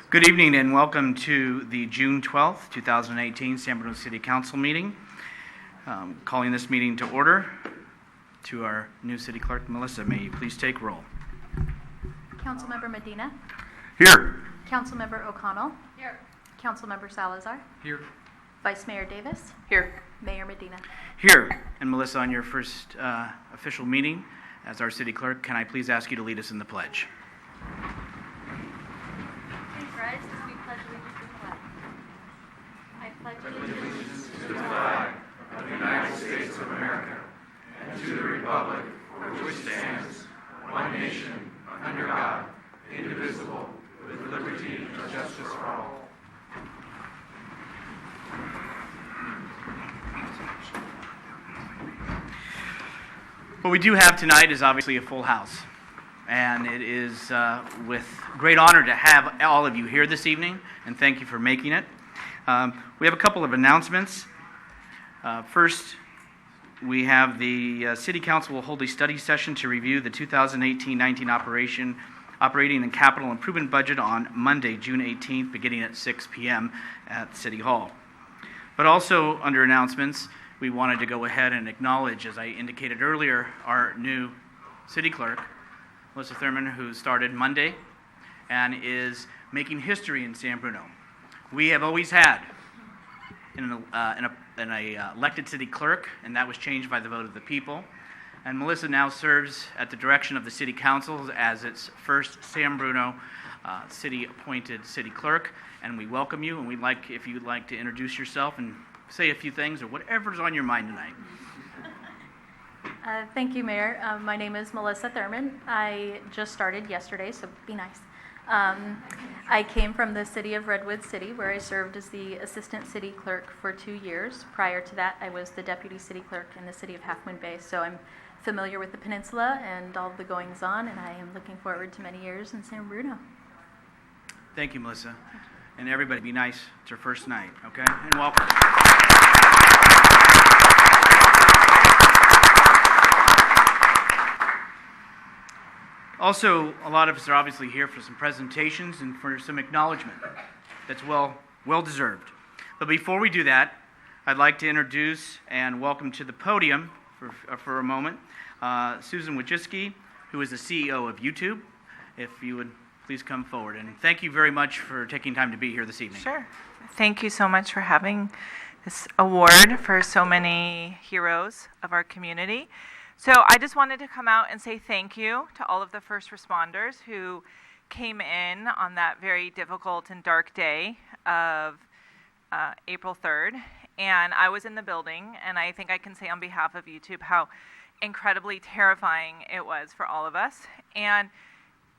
Good evening and welcome to the June 12th, 2018 San Bruno City Council meeting. Calling this meeting to order. To our new City Clerk, Melissa, may you please take roll. Councilmember Medina. Here. Councilmember O'Connell. Here. Councilmember Salazar. Here. Vice Mayor Davis. Here. Mayor Medina. Here. And Melissa, on your first official meeting as our City Clerk, can I please ask you to lead us in the pledge? Please rise as we pledge allegiance to the flag. I pledge allegiance to the flag of the United States of America and to the republic for which it stands, one nation, under God, indivisible, with liberty and justice for all. What we do have tonight is obviously a full house, and it is with great honor to have all of you here this evening, and thank you for making it. We have a couple of announcements. First, we have the City Council will hold a study session to review the 2018-19 operating and capital improvement budget on Monday, June 18th, beginning at 6 p.m. at City Hall. But also under announcements, we wanted to go ahead and acknowledge, as I indicated earlier, our new City Clerk, Melissa Thurman, who started Monday and is making history in San Bruno. We have always had an elected City Clerk, and that was changed by the vote of the people. And Melissa now serves at the direction of the City Council as its first San Bruno city-appointed City Clerk, and we welcome you, and we'd like, if you'd like to introduce yourself and say a few things or whatever's on your mind tonight. Thank you, Mayor. My name is Melissa Thurman. I just started yesterday, so be nice. I came from the city of Redwood City, where I served as the Assistant City Clerk for 2 years. Prior to that, I was the Deputy City Clerk in the city of Half Moon Bay, so I'm familiar with the peninsula and all the goings-on, and I am looking forward to many years in San Bruno. Thank you, Melissa. And everybody, be nice. It's your first night, okay? And welcome. Also, a lot of us are obviously here for some presentations and for some acknowledgement. That's well deserved. But before we do that, I'd like to introduce and welcome to the podium for a moment Susan Wojcicki, who is the CEO of YouTube. If you would please come forward. And thank you very much for taking time to be here this evening. Sure. Thank you so much for having this award for so many heroes of our community. So I just wanted to come out and say thank you to all of the first responders who came in on that very difficult and dark day of April 3rd. And I was in the building, and I think I can say on behalf of YouTube how incredibly terrifying it was for all of us. And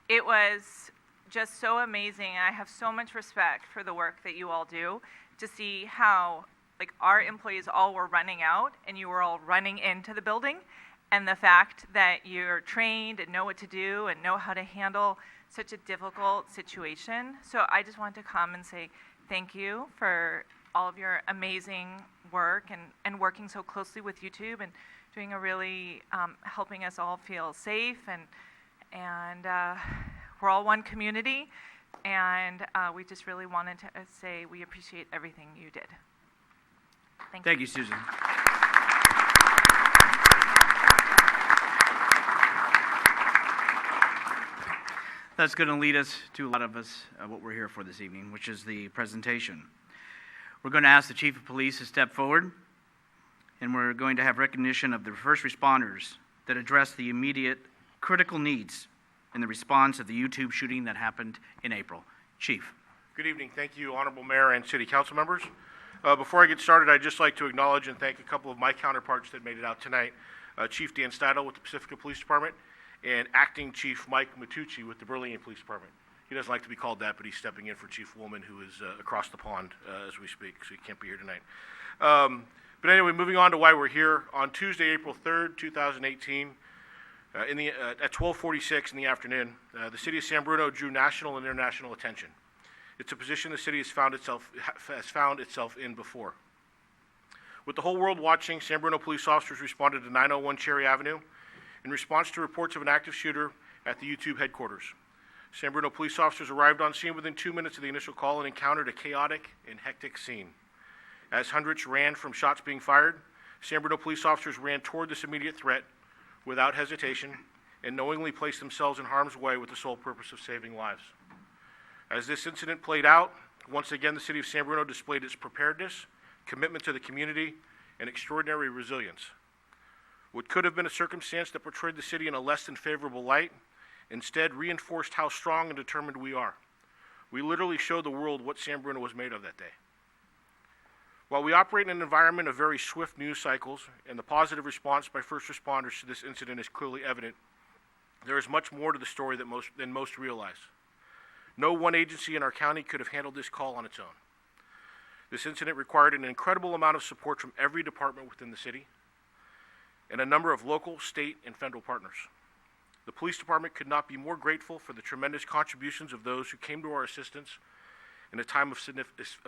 it was just so amazing. I have so much respect for the work that you all do, to see how our employees all were running out and you were all running into the building, and the fact that you're trained and know what to do and know how to handle such a difficult situation. So I just want to come and say thank you for all of your amazing work and working so closely with YouTube and doing a really helping us all feel safe, and we're all one community, and we just really wanted to say we appreciate everything you did. Thank you, Susan. That's going to lead us to a lot of us, what we're here for this evening, which is the presentation. We're going to ask the Chief of Police to step forward, and we're going to have recognition of the first responders that address the immediate critical needs in the response of the YouTube shooting that happened in April. Chief. Good evening. Thank you, Honorable Mayor and City Council members. Before I get started, I'd just like to acknowledge and thank a couple of my counterparts that made it out tonight. Chief Dan Stadel with the Pacifica Police Department and Acting Chief Mike Matucci with the Burlington Police Department. He doesn't like to be called that, but he's stepping in for Chief Woolman, who is across the pond as we speak, so he can't be here tonight. But anyway, moving on to why we're here. On Tuesday, April 3rd, 2018, at 12:46 in the afternoon, the city of San Bruno drew national and international attention. It's a position the city has found itself in before. With the whole world watching, San Bruno police officers responded to 901 Cherry Avenue in response to reports of an active shooter at the YouTube headquarters. San Bruno police officers arrived on scene within 2 minutes of the initial call and encountered a chaotic and hectic scene. As hundreds ran from shots being fired, San Bruno police officers ran toward this immediate threat without hesitation and knowingly placed themselves in harm's way with the sole purpose of saving lives. As this incident played out, once again the city of San Bruno displayed its preparedness, commitment to the community, and extraordinary resilience. What could have been a circumstance that portrayed the city in a less than favorable light instead reinforced how strong and determined we are. We literally showed the world what San Bruno was made of that day. While we operate in an environment of very swift news cycles and the positive response by first responders to this incident is clearly evident, there is much more to the story than most realize. No one agency in our county could have handled this call on its own. This incident required an incredible amount of support from every department within the city and a number of local, state, and federal partners. The police department could not be more grateful for the tremendous contributions of those who came to our assistance in a time of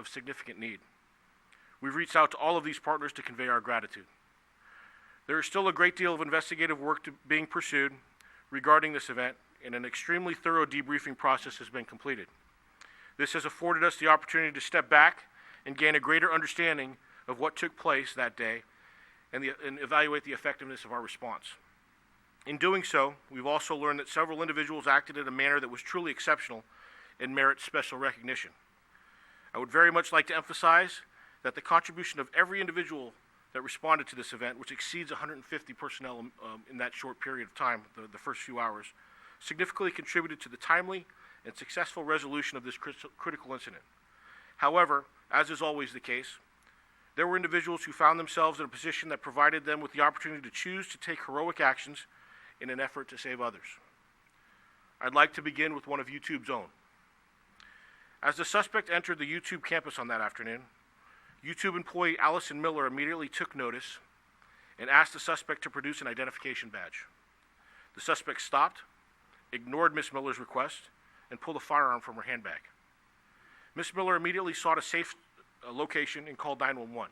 significant need. We've reached out to all of these partners to convey our gratitude. There is still a great deal of investigative work being pursued regarding this event, and an extremely thorough debriefing process has been completed. This has afforded us the opportunity to step back and gain a greater understanding of what took place that day and evaluate the effectiveness of our response. In doing so, we've also learned that several individuals acted in a manner that was truly exceptional and merits special recognition. I would very much like to emphasize that the contribution of every individual that responded to this event, which exceeds 150 personnel in that short period of time, the first few hours, significantly contributed to the timely and successful resolution of this critical incident. However, as is always the case, there were individuals who found themselves in a position that provided them with the opportunity to choose to take heroic actions in an effort to save others. I'd like to begin with one of YouTube's own. As the suspect entered the YouTube campus on that afternoon, YouTube employee Allison Miller immediately took notice and asked the suspect to produce an identification badge. The suspect stopped, ignored Ms. Miller's request, and pulled a firearm from her handbag. Ms. Miller immediately sought a safe location and called 911.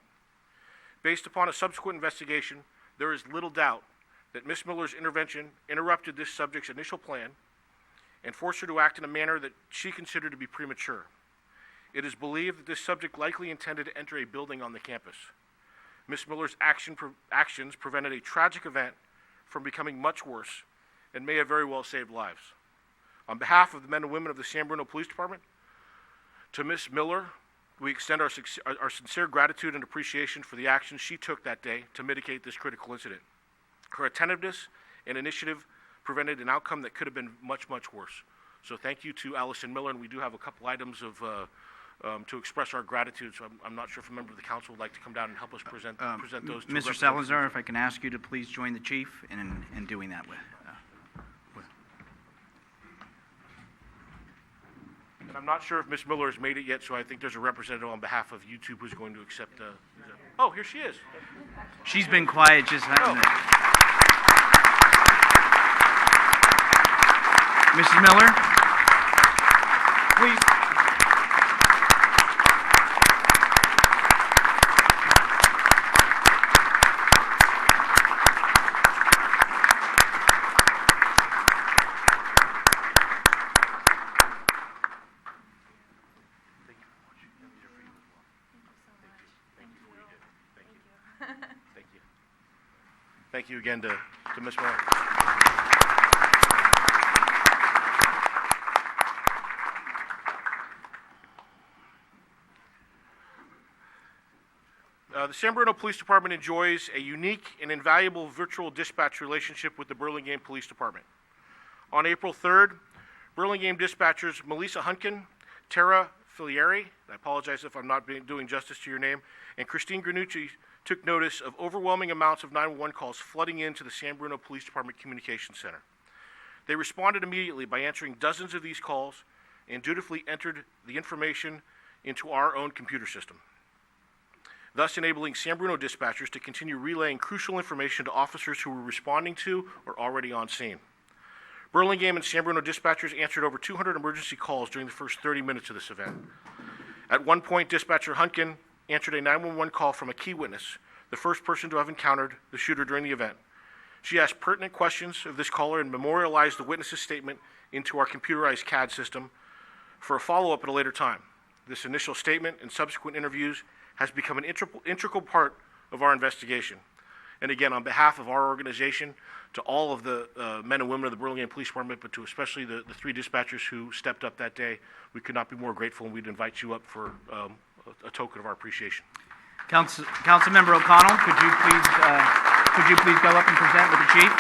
Based upon a subsequent investigation, there is little doubt that Ms. Miller's intervention interrupted this subject's initial plan and forced her to act in a manner that she considered to be premature. It is believed that this subject likely intended to enter a building on the campus. Ms. Miller's actions prevented a tragic event from becoming much worse and may have very well saved lives. On behalf of the men and women of the San Bruno Police Department, to Ms. Miller, we extend our sincere gratitude and appreciation for the actions she took that day to mitigate this critical incident. Her attentiveness and initiative prevented an outcome that could have been much, much worse. So thank you to Allison Miller, and we do have a couple items to express our gratitude. So I'm not sure if a member of the council would like to come down and help us present those. To Mr. Salazar, if I can ask you to please join the chief in doing that with. And I'm not sure if Ms. Miller has made it yet, so I think there's a representative on behalf of YouTube who's going to accept. Oh, here she is. She's been quiet, just having Mrs. Miller, please. Thank you again to Ms. Miller. The San Bruno Police Department enjoys a unique and invaluable virtual dispatch relationship with the Burlingame Police Department. On April 3rd, Burlingame dispatchers Melissa Hunkin, Tara Filieri, I apologize if I'm not doing justice to your name, and Christine Granucci took notice of overwhelming amounts of 911 calls flooding into the San Bruno Police Department Communications Center. They responded immediately by answering dozens of these calls and dutifully entered the information into our own computer system, thus enabling San Bruno dispatchers to continue relaying crucial information to officers who were responding to or already on scene. Burlingame and San Bruno dispatchers answered over 200 emergency calls during the first 30 minutes of this event. At one point, dispatcher Hunkin answered a 911 call from a key witness, the first person to have encountered the shooter during the event. She asked pertinent questions of this caller and memorialized the witness's statement into our computerized CAD system for a follow-up at a later time. This initial statement and subsequent interviews has become an integral part of our investigation. And again, on behalf of our organization, to all of the men and women of the Burlingame Police Department, but to especially the three dispatchers who stepped up that day, we could not be more grateful, and we'd invite you up for a token of our appreciation. Councilmember O'Connell, could you please go up and present with the chief?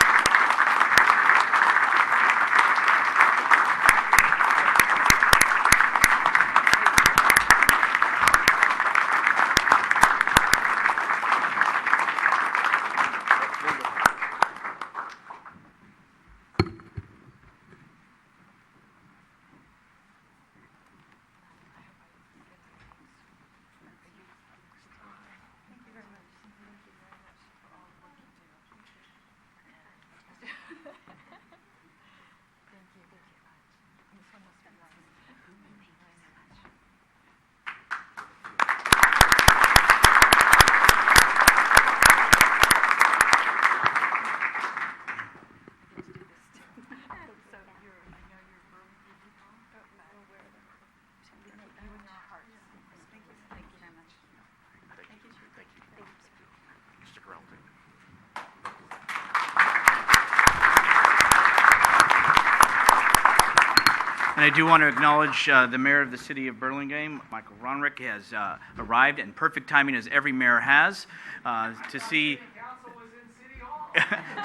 And I do want to acknowledge the mayor of the city of Burlingame, Michael Ronrick, has arrived, and perfect timing as every mayor has, to see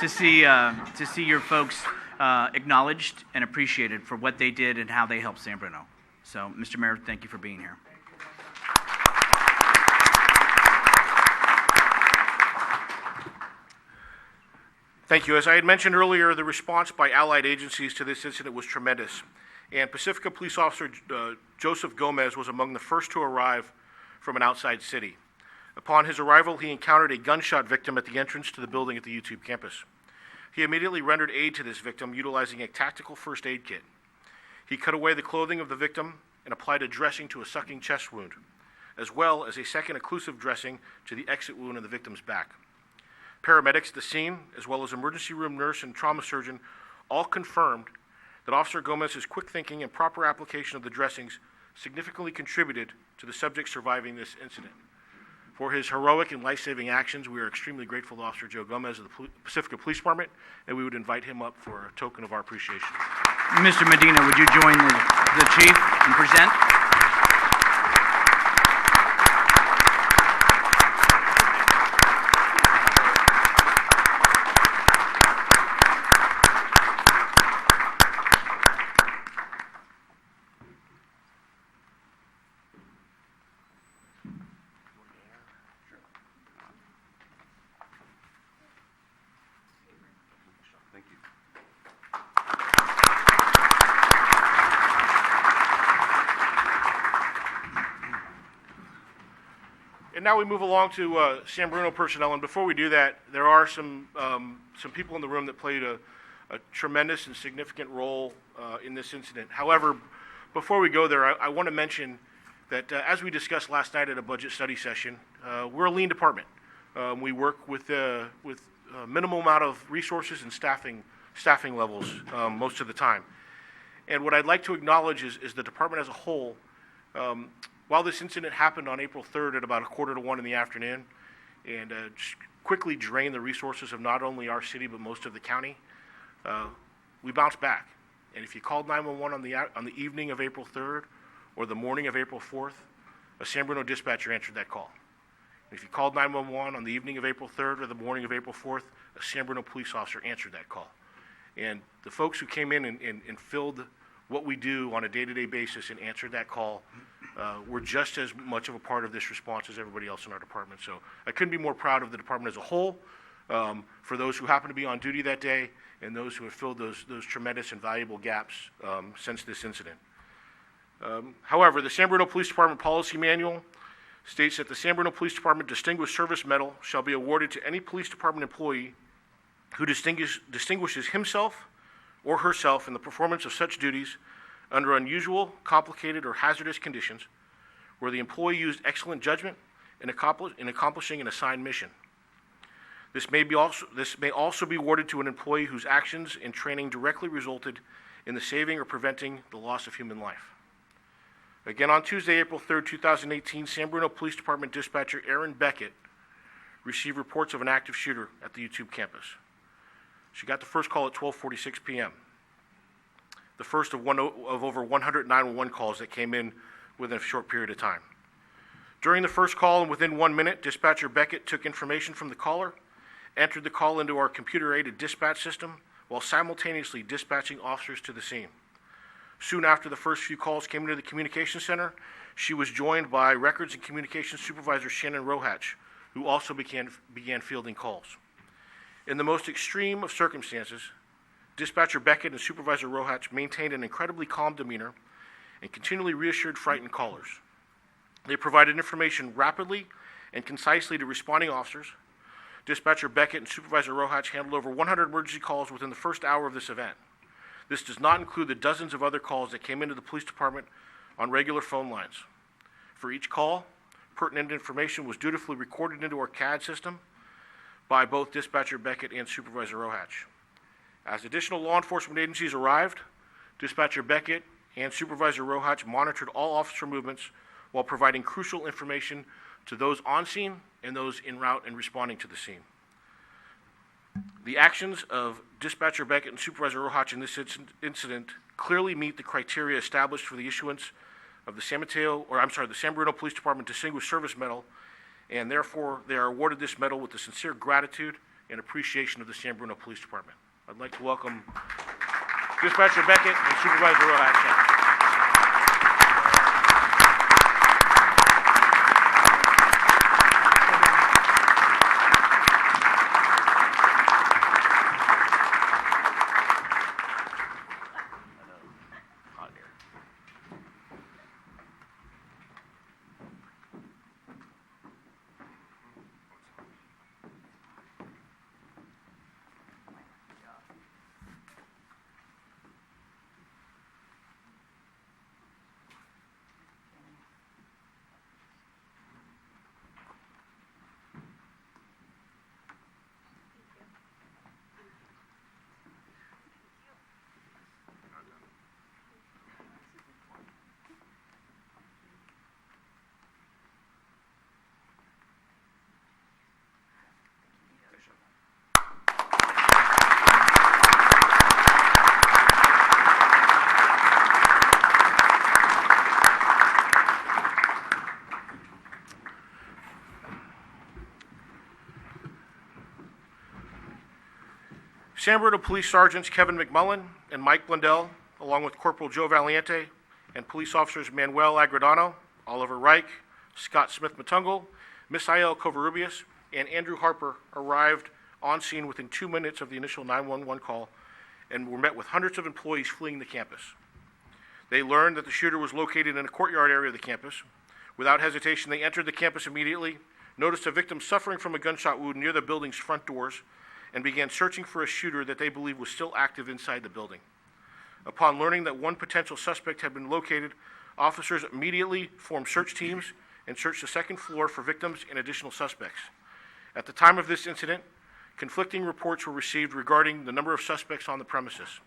to see your folks acknowledged and appreciated for what they did and how they helped San Bruno. So, Mr. Mayor, thank you for being here. Thank you. As I had mentioned earlier, the response by allied agencies to this incident was tremendous. And Pacifica Police Officer Joseph Gomez was among the first to arrive from an outside city. Upon his arrival, he encountered a gunshot victim at the entrance to the building at the YouTube campus. He immediately rendered aid to this victim utilizing a tactical first aid kit. He cut away the clothing of the victim and applied a dressing to a sucking chest wound, as well as a second occlusive dressing to the exit wound in the victim's back. Paramedics at the scene, as well as emergency room nurse and trauma surgeon, all confirmed that Officer Gomez's quick thinking and proper application of the dressings significantly contributed to the subject surviving this incident. For his heroic and life-saving actions, we are extremely grateful to Officer Joe Gomez of the Pacifica Police Department, and we would invite him up for a token of our appreciation. Mr. Medina, would you join the chief and present? Thank you. And now we move along to San Bruno personnel, and before we do that, there are some people in the room that played a tremendous and significant role in this incident. However, before we go there, I want to mention that as we discussed last night at a budget study session, we're a lean department. We work with minimal amount of resources and staffing levels most of the time. And what I'd like to acknowledge is the department as a whole. While this incident happened on April 3rd at about 1:45 in the afternoon, and just quickly drained the resources of not only our city but most of the county, we bounced back. And if you called 911 on the evening of April 3rd or the morning of April 4th, a San Bruno dispatcher answered that call. And if you called 911 on the evening of April 3rd or the morning of April 4th, a San Bruno police officer answered that call. And the folks who came in and filled what we do on a day-to-day basis and answered that call were just as much of a part of this response as everybody else in our department. So I couldn't be more proud of the department as a whole, for those who happened to be on duty that day and those who have filled those tremendous and valuable gaps since this incident. However, the San Bruno Police Department Policy Manual states that the San Bruno Police Department Distinguished Service Medal shall be awarded to any police department employee who distinguishes himself or herself in the performance of such duties under unusual, complicated, or hazardous conditions, where the employee used excellent judgment in accomplishing an assigned mission. This may also be awarded to an employee whose actions and training directly resulted in the saving or preventing the loss of human life. Again, on Tuesday, April 3rd, 2018, San Bruno Police Department dispatcher Erin Beckett received reports of an active shooter at the YouTube campus. She got the first call at 12:46 p.m., the first of over 100 911 calls that came in within a short period of time. During the first call and within 1 minute, dispatcher Beckett took information from the caller, entered the call into our computer-aided dispatch system, while simultaneously dispatching officers to the scene. Soon after the first few calls came into the communications center, she was joined by Records and Communications Supervisor Shannon Rohatch, who also began fielding calls. In the most extreme of circumstances, Dispatcher Beckett and Supervisor Rohatch maintained an incredibly calm demeanor and continually reassured frightened callers. They provided information rapidly and concisely to responding officers. Dispatcher Beckett and Supervisor Rohatch handled over 100 emergency calls within the first hour of this event. This does not include the dozens of other calls that came into the police department on regular phone lines. For each call, pertinent information was dutifully recorded into our CAD system by both Dispatcher Beckett and Supervisor Rohatch. As additional law enforcement agencies arrived, Dispatcher Beckett and Supervisor Rohatch monitored all officer movements while providing crucial information to those on scene and those en route and responding to the scene. The actions of Dispatcher Beckett and Supervisor Rohatch in this incident clearly meet the criteria established for the issuance of the San Bruno Police Department Distinguished Service Medal, and therefore they are awarded this medal with the sincere gratitude and appreciation of the San Bruno Police Department. I'd like to welcome Dispatcher Beckett and Supervisor Rohatch. San Bruno Police Sergeants Kevin McMullen and Mike Blundell, along with Corporal Joe Valiente and police officers Manuel Agredano, Oliver Reich, Scott Smith-Matungal, Misael Covarrubias, and Andrew Harper arrived on scene within 2 minutes of the initial 911 call and were met with hundreds of employees fleeing the campus. They learned that the shooter was located in a courtyard area of the campus. Without hesitation, they entered the campus immediately, noticed a victim suffering from a gunshot wound near the building's front doors, and began searching for a shooter that they believed was still active inside the building. Upon learning that one potential suspect had been located, officers immediately formed search teams and searched the second floor for victims and additional suspects. At the time of this incident, conflicting reports were received regarding the number of suspects on the premises.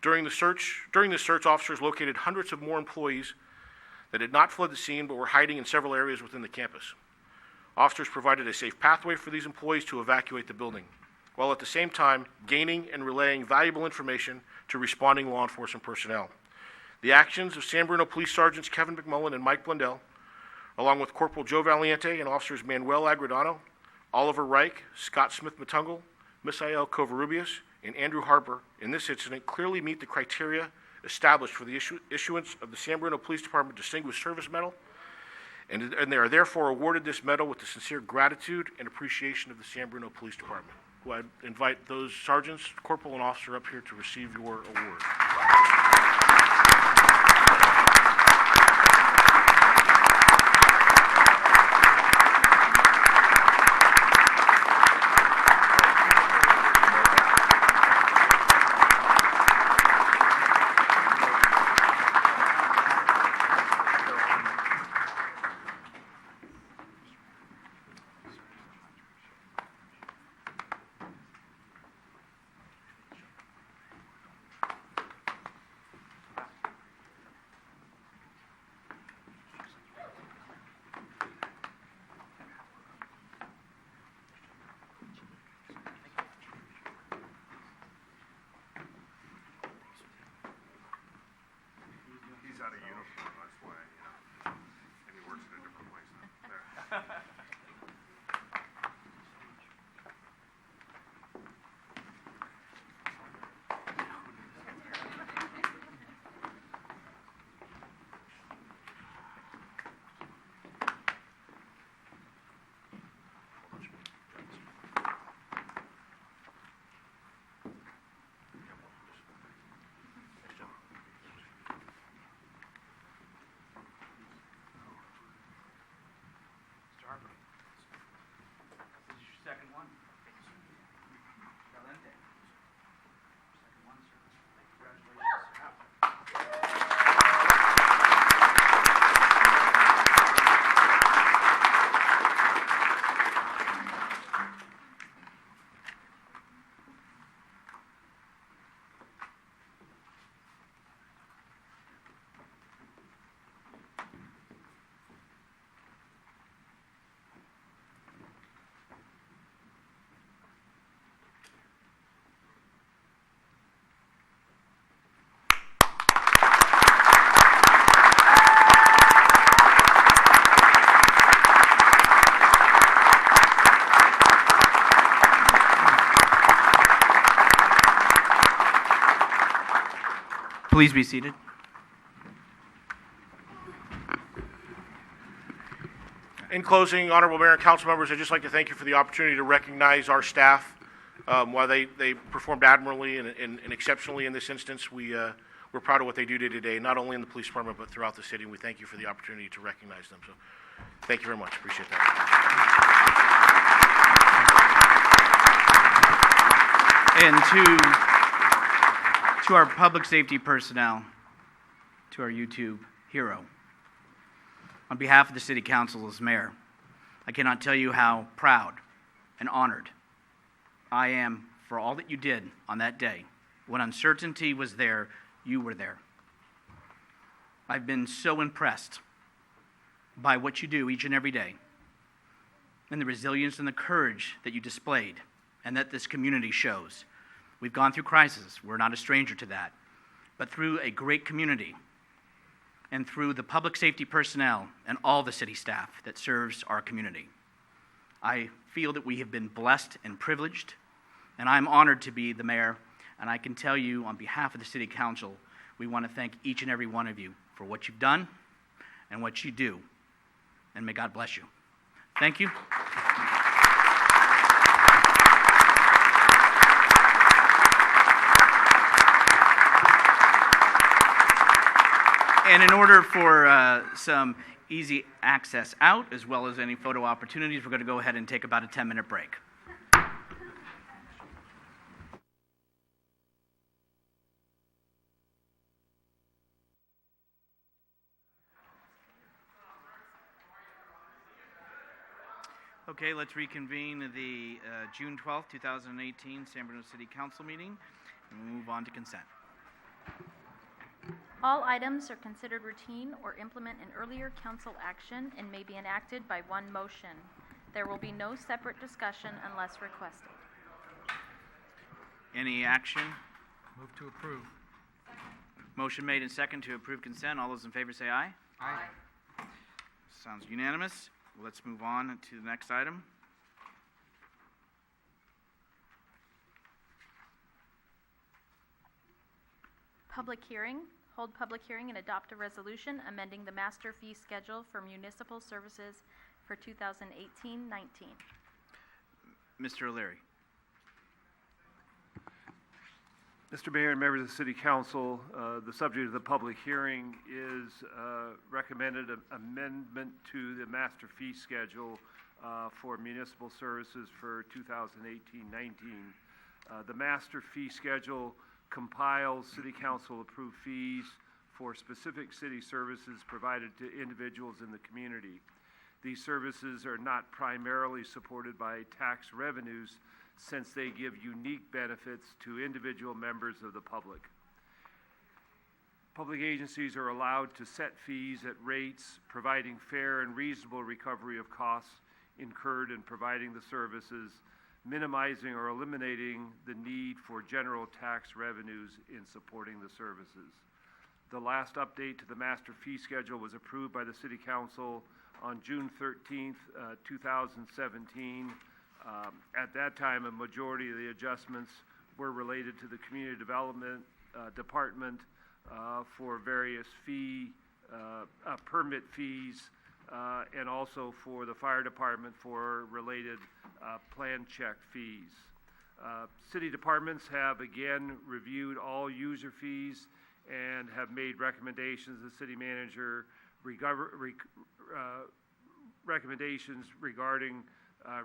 During this search, officers located hundreds of more employees that had not fled the scene but were hiding in several areas within the campus. Officers provided a safe pathway for these employees to evacuate the building, while at the same time gaining and relaying valuable information to responding law enforcement personnel. The actions of San Bruno Police Sergeants Kevin McMullen and Mike Blundell, along with Corporal Joe Valiente and Officers Manuel Agredano, Oliver Reich, Scott Smith-Matungal, Misael Covarrubias, and Andrew Harper, in this incident clearly meet the criteria established for the issuance of the San Bruno Police Department Distinguished Service Medal, and they are therefore awarded this medal with the sincere gratitude and appreciation of the San Bruno Police Department. Who I invite those sergeants, corporal, and officer up here to receive your award. Please be seated. In closing, Honorable Mayor and council members, I'd just like to thank you for the opportunity to recognize our staff. While they performed admirably and exceptionally in this instance, we're proud of what they do day to day, not only in the police department, but throughout the city, and we thank you for the opportunity to recognize them. So thank you very much. Appreciate that. And to our public safety personnel, to our YouTube hero, on behalf of the City Council as mayor, I cannot tell you how proud and honored I am for all that you did on that day. When uncertainty was there, you were there. I've been so impressed by what you do each and every day, and the resilience and the courage that you displayed, and that this community shows. We've gone through crises. We're not a stranger to that. But through a great community, and through the public safety personnel and all the city staff that serves our community, I feel that we have been blessed and privileged, and I'm honored to be the mayor, and I can tell you on behalf of the City Council, we want to thank each and every one of you for what you've done and what you do, and may God bless you. Thank you. And in order for some easy access out, as well as any photo opportunities, we're going to go ahead and take about a 10-minute break. Okay, let's reconvene the June 12th, 2018 San Bruno City Council meeting, and we'll move on to consent. All items are considered routine or implement an earlier council action and may be enacted by one motion. There will be no separate discussion unless requested. Any action? Move to approve. Motion made and second to approve consent. All those in favor say aye. Aye. Sounds unanimous. Let's move on to the next item. Public hearing. Hold public hearing and adopt a resolution amending the master fee schedule for municipal services for 2018-19. Mr. O'Leary. Mr. Mayor and members of the City Council, the subject of the public hearing is recommended amendment to the master fee schedule for municipal services for 2018-19. The master fee schedule compiles City Council approved fees for specific city services provided to individuals in the community. These services are not primarily supported by tax revenues, since they give unique benefits to individual members of the public. Public agencies are allowed to set fees at rates providing fair and reasonable recovery of costs incurred in providing the services, minimizing or eliminating the need for general tax revenues in supporting the services. The last update to the master fee schedule was approved by the City Council on June 13th, 2017. At that time, a majority of the adjustments were related to the Community Development Department for various permit fees, and also for the Fire Department for related plan check fees. City departments have again reviewed all user fees and have made recommendations to the city manager recommendations regarding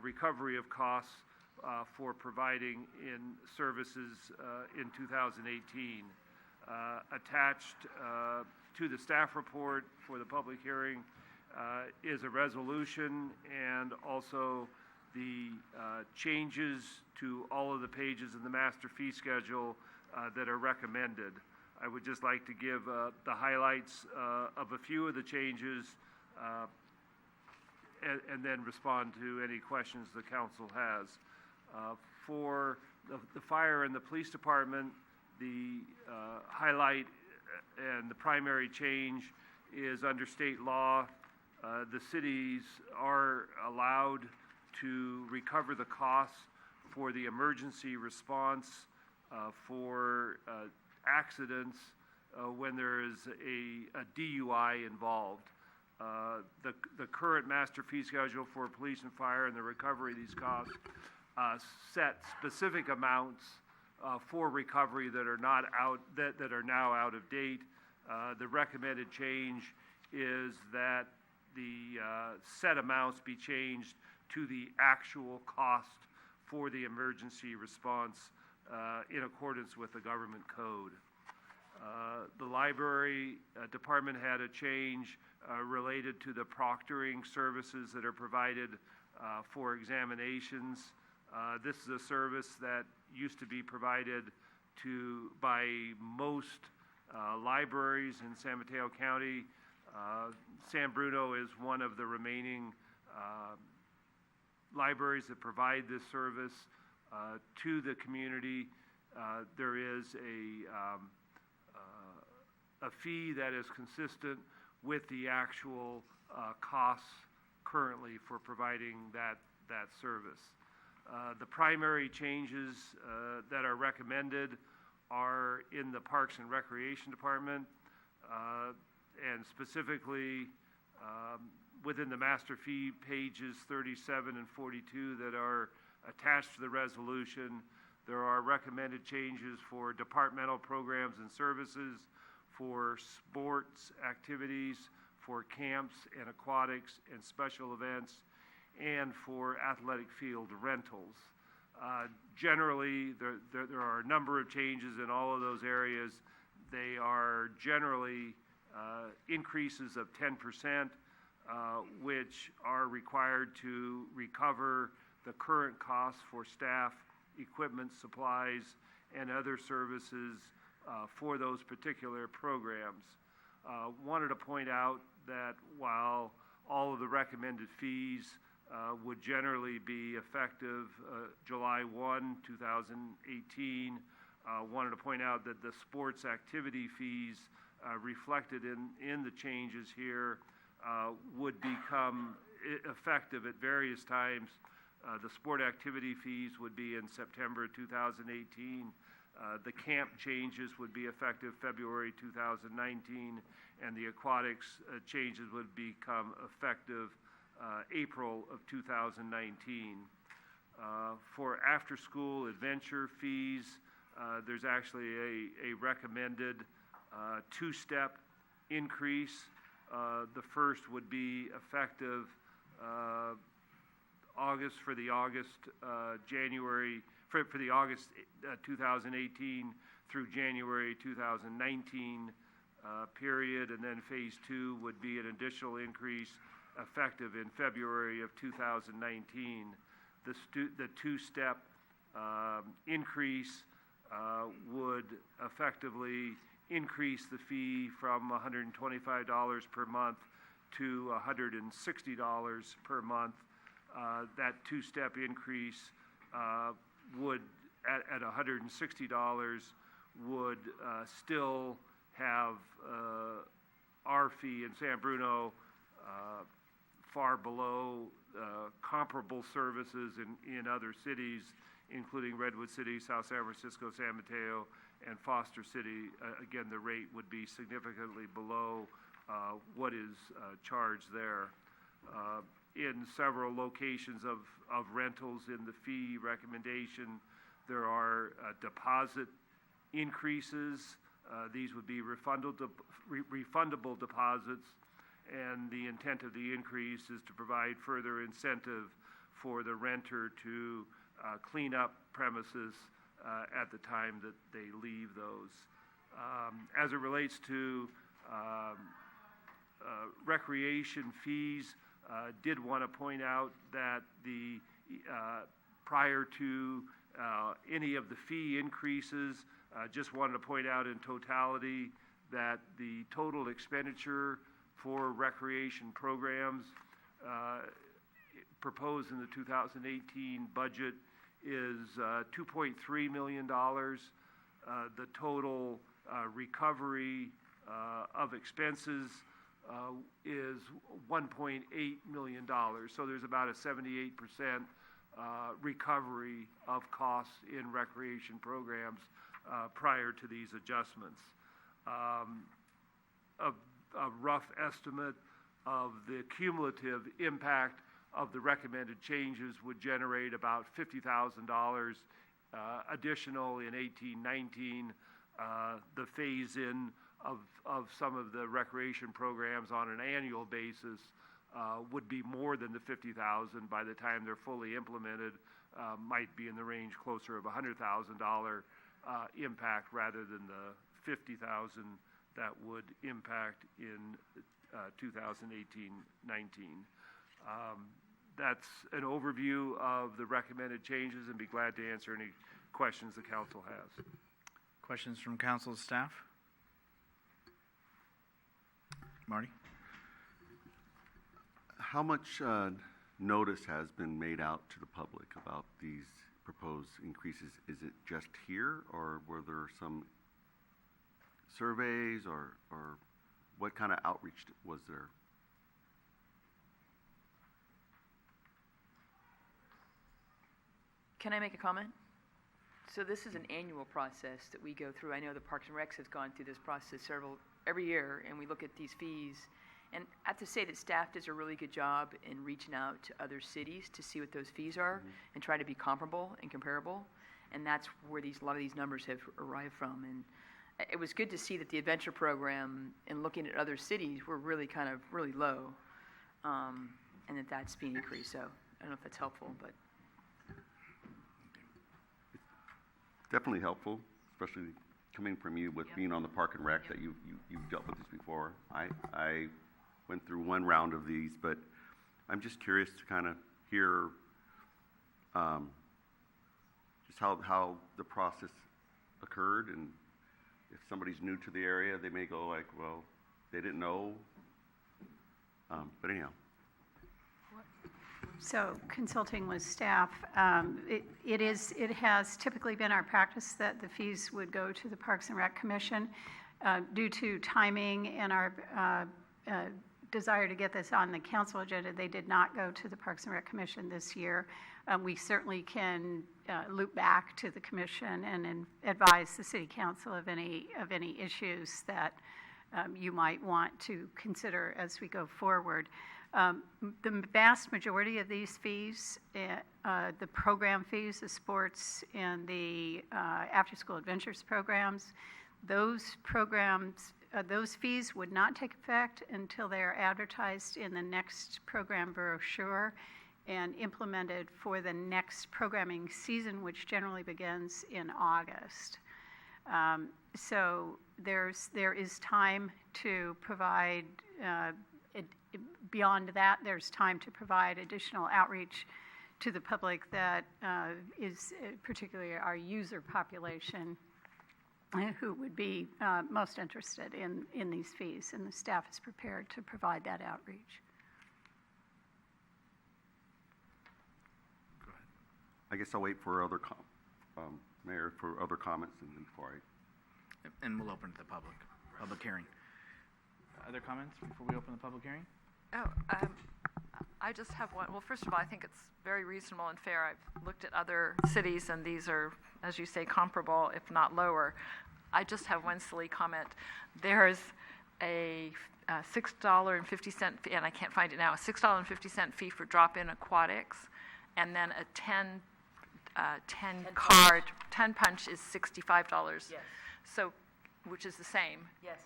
recovery of costs for providing in services in 2018. Attached to the staff report for the public hearing is a resolution and also the changes to all of the pages in the master fee schedule that are recommended. I would just like to give the highlights of a few of the changes and then respond to any questions the council has. For the fire and the police department, the highlight and the primary change is under state law. The cities are allowed to recover the costs for the emergency response for accidents when there is a DUI involved. The current master fee schedule for police and fire and the recovery of these costs set specific amounts for recovery that are not out that are now out of date. The recommended change is that the set amounts be changed to the actual cost for the emergency response in accordance with the government code. The library department had a change related to the proctoring services that are provided for examinations. This is a service that used to be provided by most libraries in San Mateo County. San Bruno is one of the remaining libraries that provide this service to the community. There is a fee that is consistent with the actual costs currently for providing that service. The primary changes that are recommended are in the Parks and Recreation Department, and specifically within the master fee pages 37 and 42 that are attached to the resolution. There are recommended changes for departmental programs and services, for sports activities, for camps and aquatics and special events, and for athletic field rentals. Generally, there are a number of changes in all of those areas. They are generally increases of 10%, which are required to recover the current costs for staff, equipment, supplies, and other services for those particular programs. Wanted to point out that while all of the recommended fees would generally be effective July 1, 2018, wanted to point out that the sports activity fees reflected in the changes here would become effective at various times. The sport activity fees would be in September 2018. The camp changes would be effective February 2019, and the aquatics changes would become effective April of 2019. For after-school adventure fees, there's actually a recommended two-step increase. The first would be effective August for the August 2018 through January 2019 period, and then phase 2 would be an additional increase effective in February of 2019. The two-step increase would effectively increase the fee from $125 per month to $160 per month. That two-step increase would, at $160, would still have our fee in San Bruno far below comparable services in other cities, including Redwood City, South San Francisco, San Mateo, and Foster City. Again, the rate would be significantly below what is charged there. In several locations of rentals in the fee recommendation, there are deposit increases. These would be refundable deposits, and the intent of the increase is to provide further incentive for the renter to clean up premises at the time that they leave those. As it relates to recreation fees, did want to point out that the prior to any of the fee increases, just wanted to point out in totality that the total expenditure for recreation programs proposed in the 2018 budget is $2.3 million. The total recovery of expenses is $1.8 million. So there's about a 78% recovery of costs in recreation programs prior to these adjustments. a rough estimate of the cumulative impact of the recommended changes would generate about $50,000 additional in 18-19. The phase-in of some of the recreation programs on an annual basis would be more than the 50,000 by the time they're fully implemented, might be in the range closer of $100,000 impact rather than the 50,000 that would impact in 2018-19. That's an overview of the recommended changes, and be glad to answer any questions the council has. Questions from council staff? Marty? How much notice has been made out to the public about these proposed increases? Is it just here, or were there some surveys, or what kind of outreach was there? Can I make a comment? So this is an annual process that we go through. I know the Parks and Recs has gone through this process every year, and we look at these fees. And I have to say that staff does a really good job in reaching out to other cities to see what those fees are and try to be comparable and comparable. And that's where a lot of these numbers have arrived from. And it was good to see that the adventure program and looking at other cities were really really low, and that's being increased. So I don't know if that's helpful, but. Definitely helpful, especially coming from you with being on the Park and Rec, that you've dealt with this before. I went through one round of these, but I'm just curious to kind of hear just how the process occurred, and if somebody's new to the area, they may go like, well, they didn't know. But anyhow. So consulting with staff, it has typically been our practice that the fees would go to the Parks and Rec Commission. Due to timing and our desire to get this on the council agenda, they did not go to the Parks and Rec Commission this year. We certainly can loop back to the commission and advise the city council of any issues that you might want to consider as we go forward. The vast majority of these fees, the program fees, the sports and the after-school adventures programs, those fees would not take effect until they are advertised in the next program brochure and implemented for the next programming season, which generally begins in August. So there is time to provide, beyond that, there's time to provide additional outreach to the public that is particularly our user population who would be most interested in these fees, and the staff is prepared to provide that outreach. Go ahead. I guess I'll wait for other Mayor, for other comments, and then before And we'll open to the public hearing. Other comments before we open the public hearing? I just have one. Well, first of all, I think it's very reasonable and fair. I've looked at other cities, and these are, as you say, comparable, if not lower. I just have one silly comment. There's a $6.50 fee, and I can't find it now, a $6.50 fee for drop-in aquatics, and then a 10 punch is $65. Yes. So, which is the same. Yes.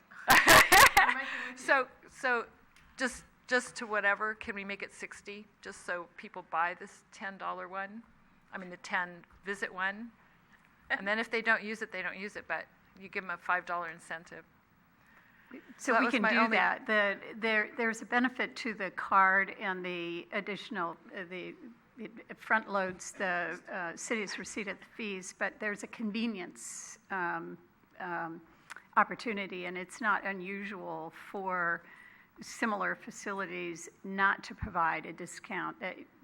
So just to whatever, can we make it 60, just so people buy this $10 one? I mean, the 10 visit one? And then if they don't use it, they don't use it, but you give them a $5 incentive. So we can do that. There's a benefit to the card and the additional, it front loads the city's receipt of the fees, but there's a convenience opportunity, and it's not unusual for similar facilities not to provide a discount.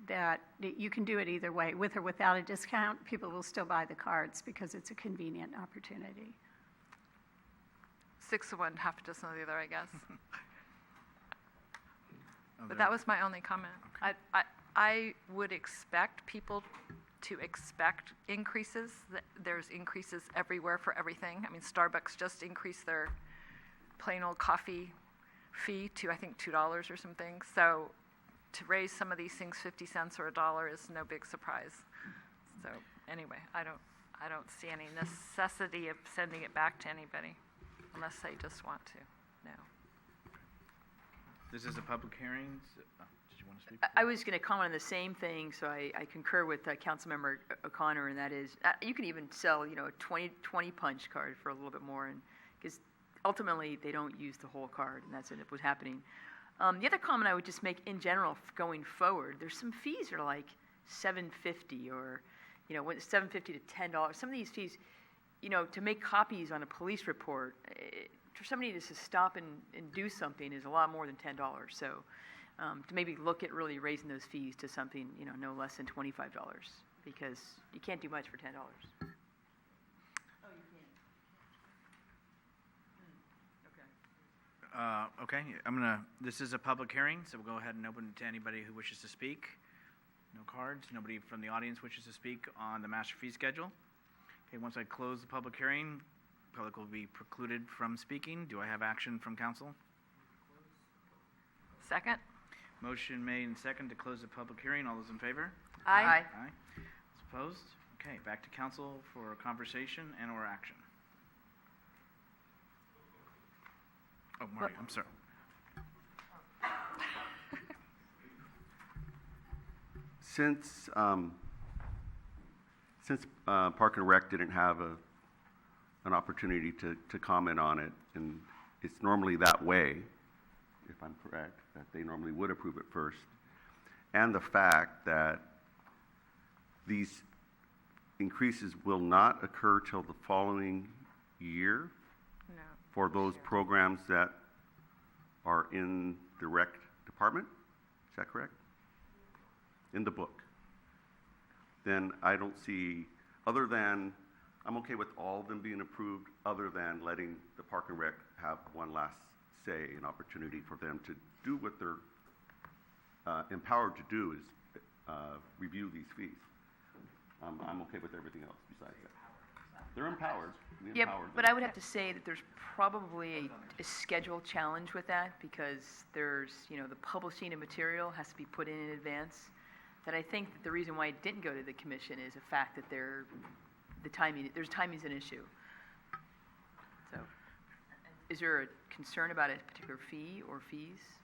That you can do it either way, with or without a discount. People will still buy the cards because it's a convenient opportunity. 6 of one, half a dozen of the other, I guess. But that was my only comment. Okay. I would expect people to expect increases. There's increases everywhere for everything. I mean, Starbucks just increased their plain old coffee fee to, I think, $2 or something. So to raise some of these things 50 cents or $1 is no big surprise. So anyway, I don't see any necessity of sending it back to anybody unless they just want to. No. This is a public hearing. Did you want to speak? I was going to comment on the same thing, so I concur with Councilmember O'Connor, and that is, you can even sell, a 20 punch card for a little bit more, and because ultimately they don't use the whole card, and that's what's happening. The other comment I would just make in general going forward, there's some fees that are like $7.50 or, when it's $7.50 to $10. Some of these fees, to make copies on a police report, for somebody to just stop and do something is a lot more than $10. So to maybe look at really raising those fees to something, no less than $25, because you can't do much for $10. Okay, this is a public hearing, so we'll go ahead and open it to anybody who wishes to speak. No cards, nobody from the audience wishes to speak on the master fee schedule. Okay, once I close the public hearing, public will be precluded from speaking. Do I have action from council? Second? Motion made and second to close the public hearing. All those in favor? Aye. Aye. Those opposed? Okay, back to council for conversation and/or action. Oh, Marty, I'm sorry. Since Park and Rec didn't have an opportunity to comment on it, and it's normally that way, if I'm correct, that they normally would approve it first, and the fact that these increases will not occur till the following year No. for those programs that are in the rec department, is that correct? In the book. Then I don't see, other than, I'm okay with all of them being approved, other than letting the Park and Rec have one last say, an opportunity for them to do what they're empowered to do, is review these fees. I'm okay with everything else besides that. They're empowered. Yep, but I would have to say that there's probably a schedule challenge with that, because there's, the publishing of material has to be put in advance. That I think that the reason why it didn't go to the commission is the fact that timing's an issue. So, is there a concern about a particular fee or fees?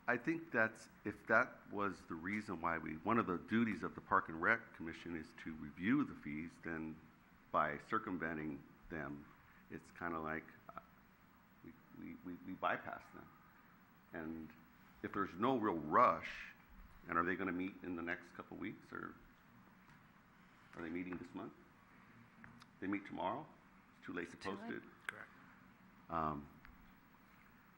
I think if that was the reason why one of the duties of the Park and Rec Commission is to review the fees, then by circumventing them, it's kind of like we bypass them. And if there's no real rush, and are they going to meet in the next couple of weeks, or are they meeting this month? They meet tomorrow? It's too late to post it? Correct.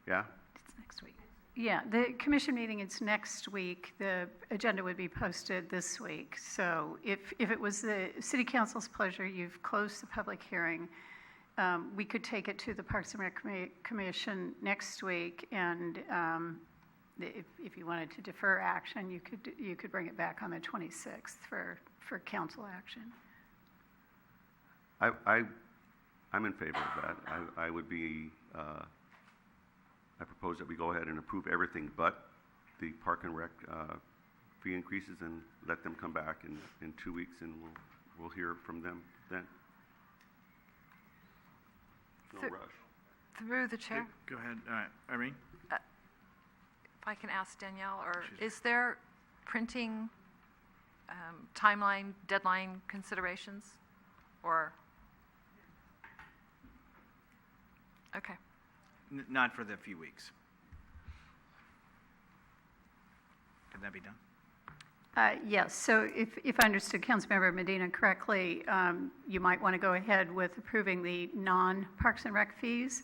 Yeah? It's next week. Yeah, the commission meeting is next week. The agenda would be posted this week. So if it was the city council's pleasure, you've closed the public hearing, we could take it to the Parks and Rec Commission next week, and if you wanted to defer action, you could bring it back on the 26th for council action. I'm in favor of that. I would be, I propose that we go ahead and approve everything but the Park and Rec fee increases, and let them come back in 2 weeks, and we'll hear from them then. No rush. Through the chair. Go ahead, Irene. If I can ask Danielle, or is there printing timeline, deadline considerations, or? Okay. Not for the few weeks. Can that be done? Yes, so if I understood Councilmember Medina correctly, you might want to go ahead with approving the non-Parks and Rec fees.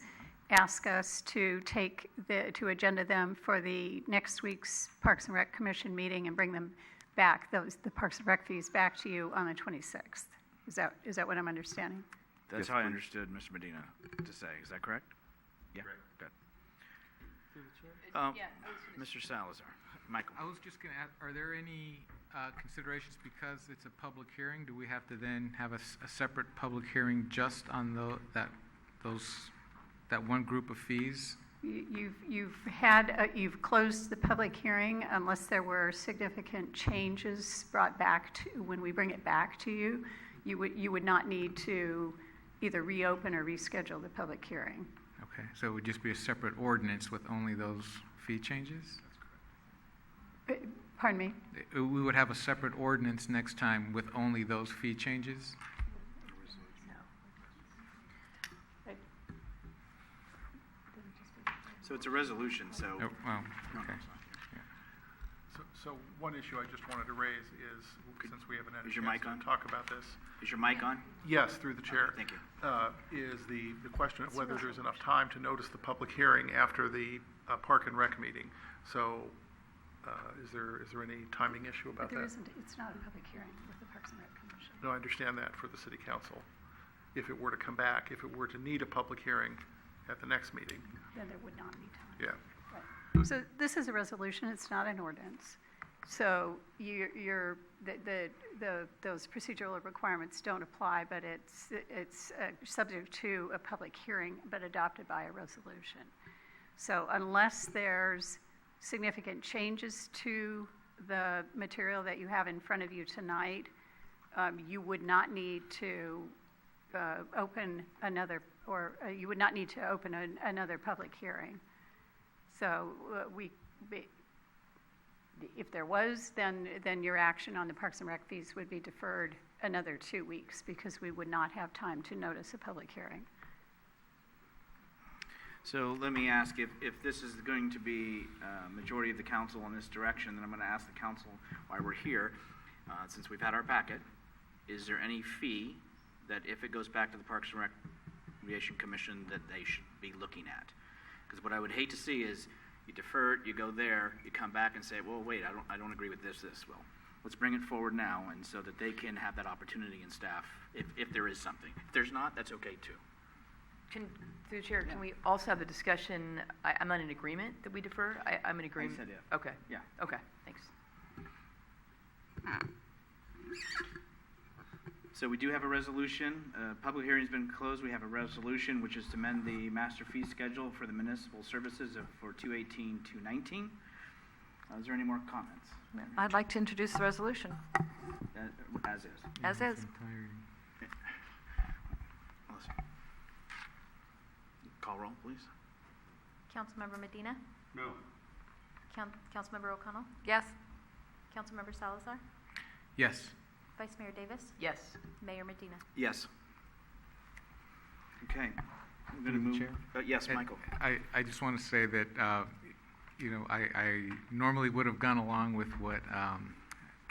Ask us to to agenda them for the next week's Parks and Rec Commission meeting and bring them back, the Parks and Rec fees back to you on the 26th. Is that what I'm understanding? That's Yes, how I please. understood Mr. Medina to say. Is that correct? Yeah. Good. Through the chair. Mr. Salazar, Michael. I was just going to ask, are there any considerations, because it's a public hearing, do we have to then have a separate public hearing just on that one group of fees? You've closed the public hearing unless there were significant changes brought back to, when we bring it back to you, you would not need to either reopen or reschedule the public hearing. Okay, so it would just be a separate ordinance with only those fee changes? Pardon me? We would have a separate ordinance next time with only those fee changes? So it's a resolution, so. Oh, well, okay. So one issue I just wanted to raise is, since we haven't had a Is your mic chance on? to talk about this. Is your mic on? Yes, through the chair. Thank you. Is the question of whether there's enough time to notice the public hearing after the Park and Rec meeting. So is there any timing issue about But there that? isn't, it's not a public hearing with the Parks and Rec Commission. No, I understand that for the city council. If it were to come back, if it were to need a public hearing at the next meeting, Then there would not be time. yeah. Right. So this is a resolution, it's not an ordinance. So those procedural requirements don't apply, but it's subject to a public hearing, but adopted by a resolution. So unless there's significant changes to the material that you have in front of you tonight, you would not need to open another, or you would not need to open another public hearing. So if there was, then your action on the Parks and Rec fees would be deferred another 2 weeks because we would not have time to notice a public hearing. So let me ask, if this is going to be majority of the council in this direction, then I'm going to ask the council why we're here, since we've had our packet. Is there any fee that if it goes back to the Parks and Recreation Commission that they should be looking at? Because what I would hate to see is you defer it, you go there, you come back and say, well, wait, I don't agree with this. Well, let's bring it forward now, and so that they can have that opportunity in staff if there is something. If there's not, that's okay too. Through the chair, can we also have the discussion, I'm not in agreement that we defer? I'm in agreement. I said yeah. Okay. Yeah. Okay, thanks. So we do have a resolution. Public hearing's been closed. We have a resolution, which is to amend the master fee schedule for the municipal services for 218-219. Is there any more comments? I'd like to introduce the resolution. As is. As is. Melissa. Call roll, please. Councilmember Medina? No. Councilmember O'Connell? Yes. Councilmember Salazar? Yes. Vice Mayor Davis? Yes. Mayor Medina? Yes. Okay. We're going to Through the move. chair? Yes, Michael. I just want to say that, I normally would have gone along with what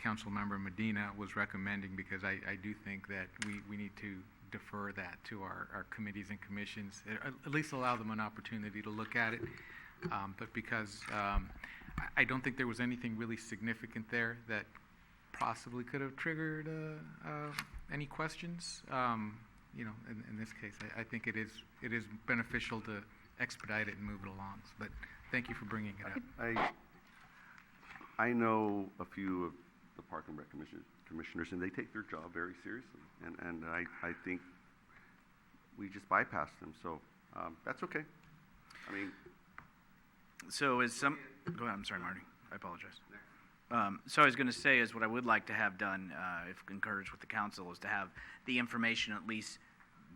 Councilmember Medina was recommending, because I do think that we need to defer that to our committees and commissions, at least allow them an opportunity to look at it. But because I don't think there was anything really significant there that possibly could have triggered any questions. In this case, I think it is beneficial to expedite it and move it along. But thank you for bringing it up. I know a few of the Park and Rec commissioners, and they take their job very seriously. And I think we just bypass them. So that's okay. I mean. So go ahead, I'm sorry, Marty. I apologize. So I was going to say is what I would like to have done, if encouraged with the council, is to have the information at least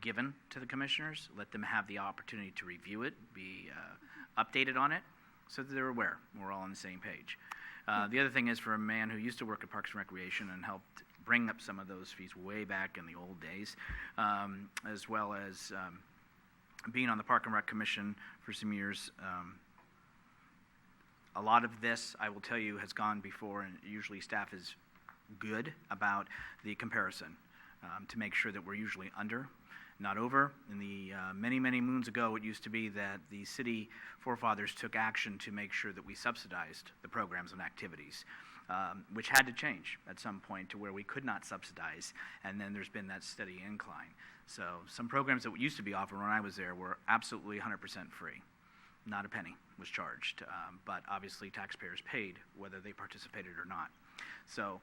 given to the commissioners, let them have the opportunity to review it, be updated on it, so that they're aware. We're all on the same page. The other thing is, for a man who used to work at Parks and Recreation and helped bring up some of those fees way back in the old days, as well as being on the Park and Rec Commission for some years, a lot of this, I will tell you, has gone before, and usually staff is good about the comparison to make sure that we're usually under, not over. In the many, many moons ago, it used to be that the city forefathers took action to make sure that we subsidized the programs and activities, which had to change at some point to where we could not subsidize, and then there's been that steady incline. So some programs that used to be offered when I was there were absolutely 100% free. Not a penny was charged, but obviously taxpayers paid whether they participated or not. So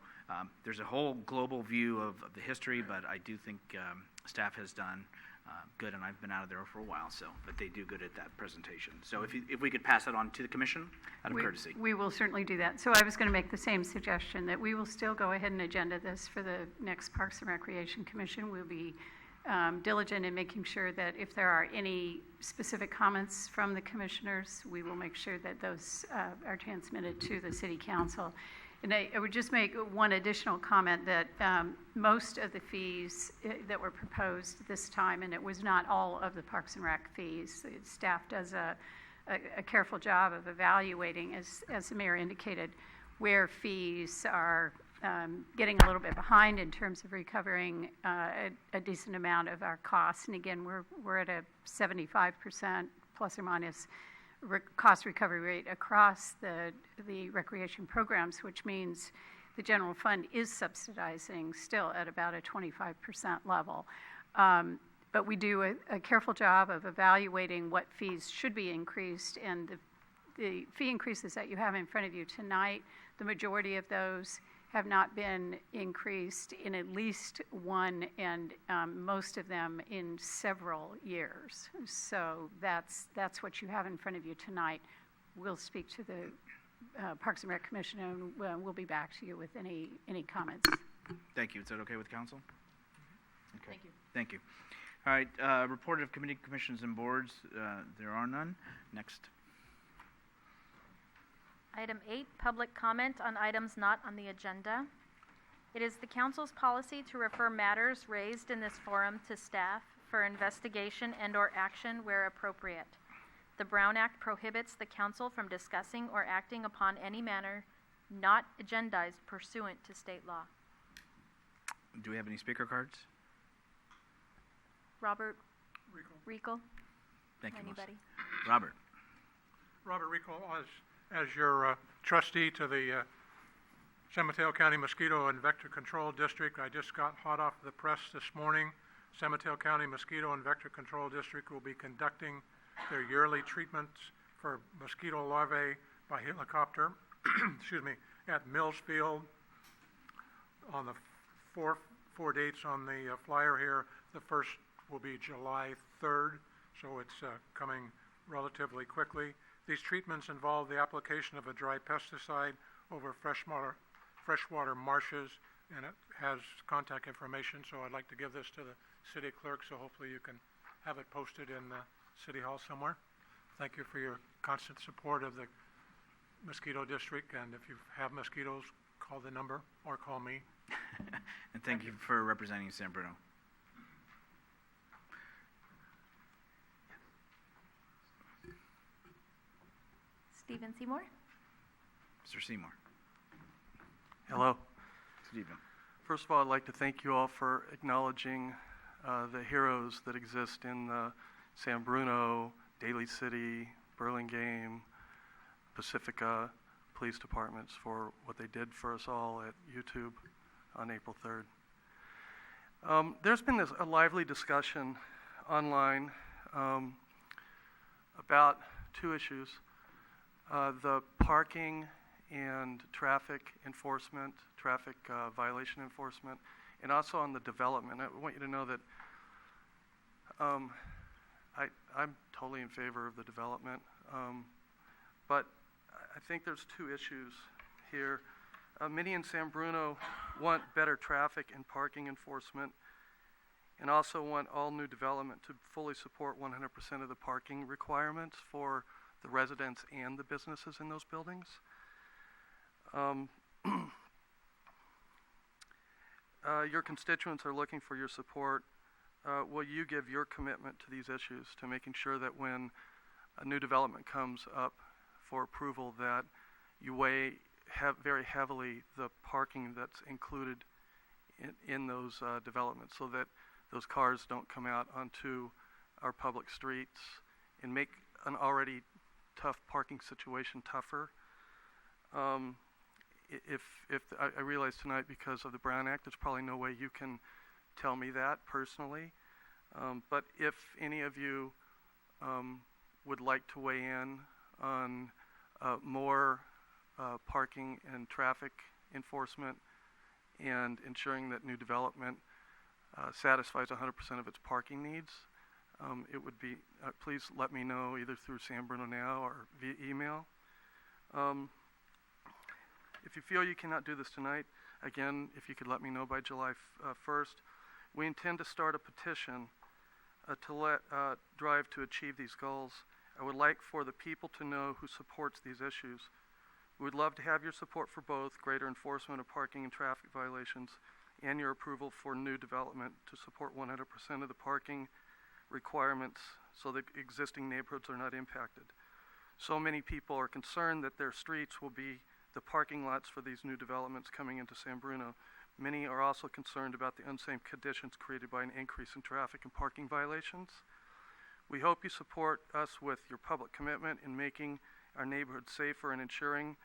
there's a whole global view of the history, but I do think staff has done good, and I've been out of there for a while, but they do good at that presentation. So if we could pass that on to the commission, out of courtesy. We will certainly do that. So I was going to make the same suggestion, that we will still go ahead and agenda this for the next Parks and Recreation Commission. We'll be diligent in making sure that if there are any specific comments from the commissioners, we will make sure that those are transmitted to the City Council. And I would just make one additional comment that most of the fees that were proposed this time, and it was not all of the Parks and Rec fees, the staff does a careful job of evaluating, as the mayor indicated, where fees are getting a little bit behind in terms of recovering a decent amount of our costs. And again, we're at a 75% plus or minus cost recovery rate across the recreation programs, which means the general fund is subsidizing still at about a 25% level. But we do a careful job of evaluating what fees should be increased, and the fee increases that you have in front of you tonight, the majority of those have not been increased in at least one, and most of them in several years. So that's what you have in front of you tonight. We'll speak to the Parks and Rec Commission, and we'll be back to you with any comments. Thank you. Is that okay with council? Okay. Thank you. Thank you. All right, report of committee, commissions, and boards. There are none. Next. Item 8, public comment on items not on the agenda. It is the council's policy to refer matters raised in this forum to staff for investigation and/or action where appropriate. The Brown Act prohibits the council from discussing or acting upon any matter not agendized pursuant to state law. Do we have any speaker cards? Robert Riegel? Thank you, Anybody? Melissa. Robert. Robert Riegel, as your trustee to the San Mateo County Mosquito and Vector Control District, I just got hot off the press this morning. San Mateo County Mosquito and Vector Control District will be conducting their yearly treatments for mosquito larvae by helicopter, excuse me, at Mills Field on the four dates on the flyer here. The first will be July 3rd, so it's coming relatively quickly. These treatments involve the application of a dry pesticide over freshwater marshes, and it has contact information, so I'd like to give this to the city clerk, so hopefully you can have it posted in the city hall somewhere. Thank you for your constant support of the mosquito district, and if you have mosquitoes, call the number or call me. And thank you for representing San Bruno. Stephen Seymour? Mr. Seymour. Hello. Stephen. First of all, I'd like to thank you all for acknowledging the heroes that exist in the San Bruno, Daly City, Burlingame, Pacifica police departments for what they did for us all at YouTube on April 3rd. There's been a lively discussion online about two issues. The parking and traffic enforcement, traffic violation enforcement, and also on the development. I want you to know that I'm totally in favor of the development, but I think there's two issues here. Many in San Bruno want better traffic and parking enforcement, and also want all new development to fully support 100% of the parking requirements for the residents and the businesses in those buildings. Your constituents are looking for your support. Will you give your commitment to these issues, to making sure that when a new development comes up for approval, that you weigh very heavily the parking that's included in those developments, so that those cars don't come out onto our public streets and make an already tough parking situation tougher. I realize tonight, because of the Brown Act, there's probably no way you can tell me that personally, but if any of you would like to weigh in on more parking and traffic enforcement and ensuring that new development satisfies 100% of its parking needs. It would be, please let me know either through San Bruno Now or via email. If you feel you cannot do this tonight, again, if you could let me know by July 1st, we intend to start a petition to drive to achieve these goals. I would like for the people to know who supports these issues. We would love to have your support for both greater enforcement of parking and traffic violations and your approval for new development to support 100% of the parking requirements so that existing neighborhoods are not impacted. So many people are concerned that their streets will be the parking lots for these new developments coming into San Bruno. Many are also concerned about the unsafe conditions created by an increase in traffic and parking violations. We hope you support us with your public commitment in making our neighborhood safer and ensuring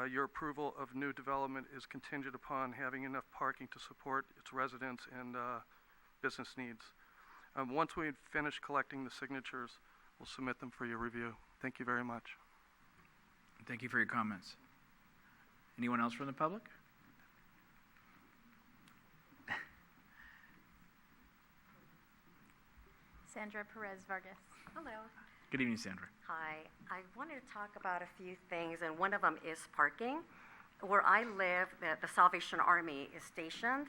your approval of new development is contingent upon having enough parking to support its residents and business needs. Once we finish collecting the signatures, we'll submit them for your review. Thank you very much. Thank you for your comments. Anyone else from the public? Sandra Perez Vargas. Hello. Good evening, Sandra. Hi. I wanted to talk about a few things, and one of them is parking. Where I live, the Salvation Army is stationed,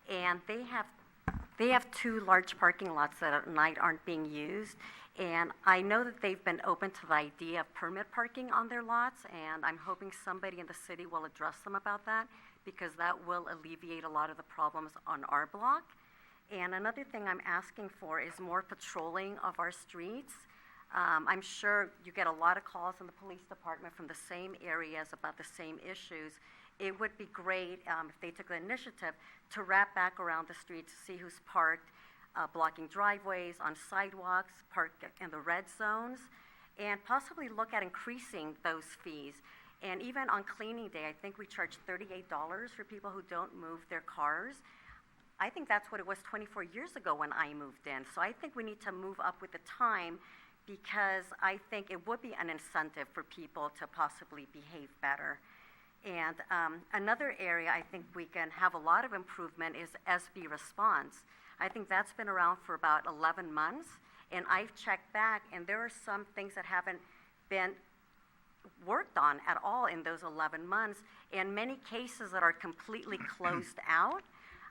and they have 2 large parking lots that at night aren't being used. And I know that they've been open to the idea of permit parking on their lots, and I'm hoping somebody in the city will address them about that, because that will alleviate a lot of the problems on our block. And another thing I'm asking for is more patrolling of our streets. I'm sure you get a lot of calls in the police department from the same areas about the same issues. It would be great if they took the initiative to wrap back around the streets to see who's parked, blocking driveways, on sidewalks, parked in the red zones, and possibly look at increasing those fees. And even on cleaning day, I think we charge $38 for people who don't move their cars. I think that's what it was 24 years ago when I moved in. So I think we need to move up with the time, because I think it would be an incentive for people to possibly behave better. And another area I think we can have a lot of improvement is SB response. I think that's been around for about 11 months, and I've checked back, and there are some things that haven't been worked on at all in those 11 months, and many cases that are completely closed out.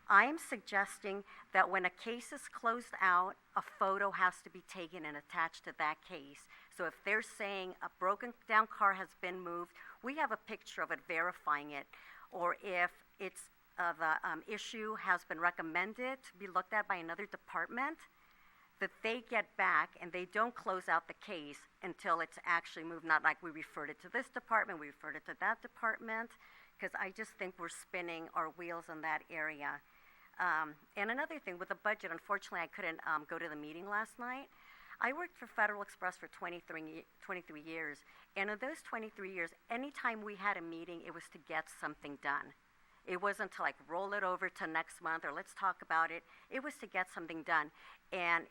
I'm suggesting that when a case is closed out, a photo has to be taken and attached to that case. So if they're saying a broken down car has been moved, we have a picture of it verifying it. Or if it's the issue has been recommended to be looked at by another department, that they get back and they don't close out the case until it's actually moved, not like we referred it to this department, we referred it to that department, because I just think we're spinning our wheels in that area. And another thing, with the budget, unfortunately, I couldn't go to the meeting last night. I worked for Federal Express for 23 years, and in those 23 years, anytime we had a meeting, it was to get something done. It wasn't to like roll it over to next month or let's talk about it. It was to get something done. And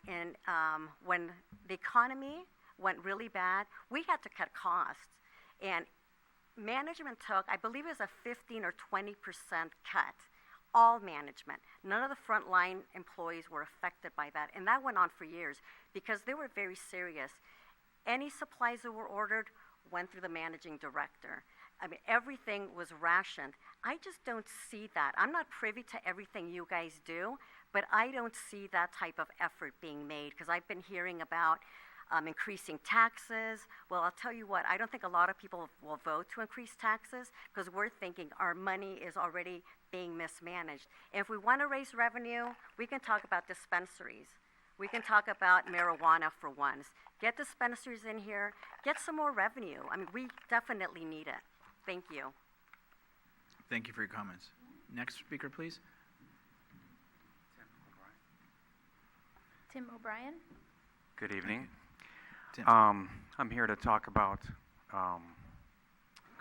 when the economy went really bad, we had to cut costs. And management took, I believe it was a 15 or 20% cut. All management. None of the frontline employees were affected by that. And that went on for years because they were very serious. Any supplies that were ordered went through the managing director. I mean, everything was rationed. I just don't see that. I'm not privy to everything you guys do, but I don't see that type of effort being made, because I've been hearing about increasing taxes. Well, I'll tell you what, I don't think a lot of people will vote to increase taxes, because we're thinking our money is already being mismanaged. And if we want to raise revenue, we can talk about dispensaries. We can talk about marijuana for once. Get dispensaries in here, get some more revenue. I mean, we definitely need it. Thank you. Thank you for your comments. Next speaker, please. Tim O'Brien. Good evening. Tim. I'm here to talk about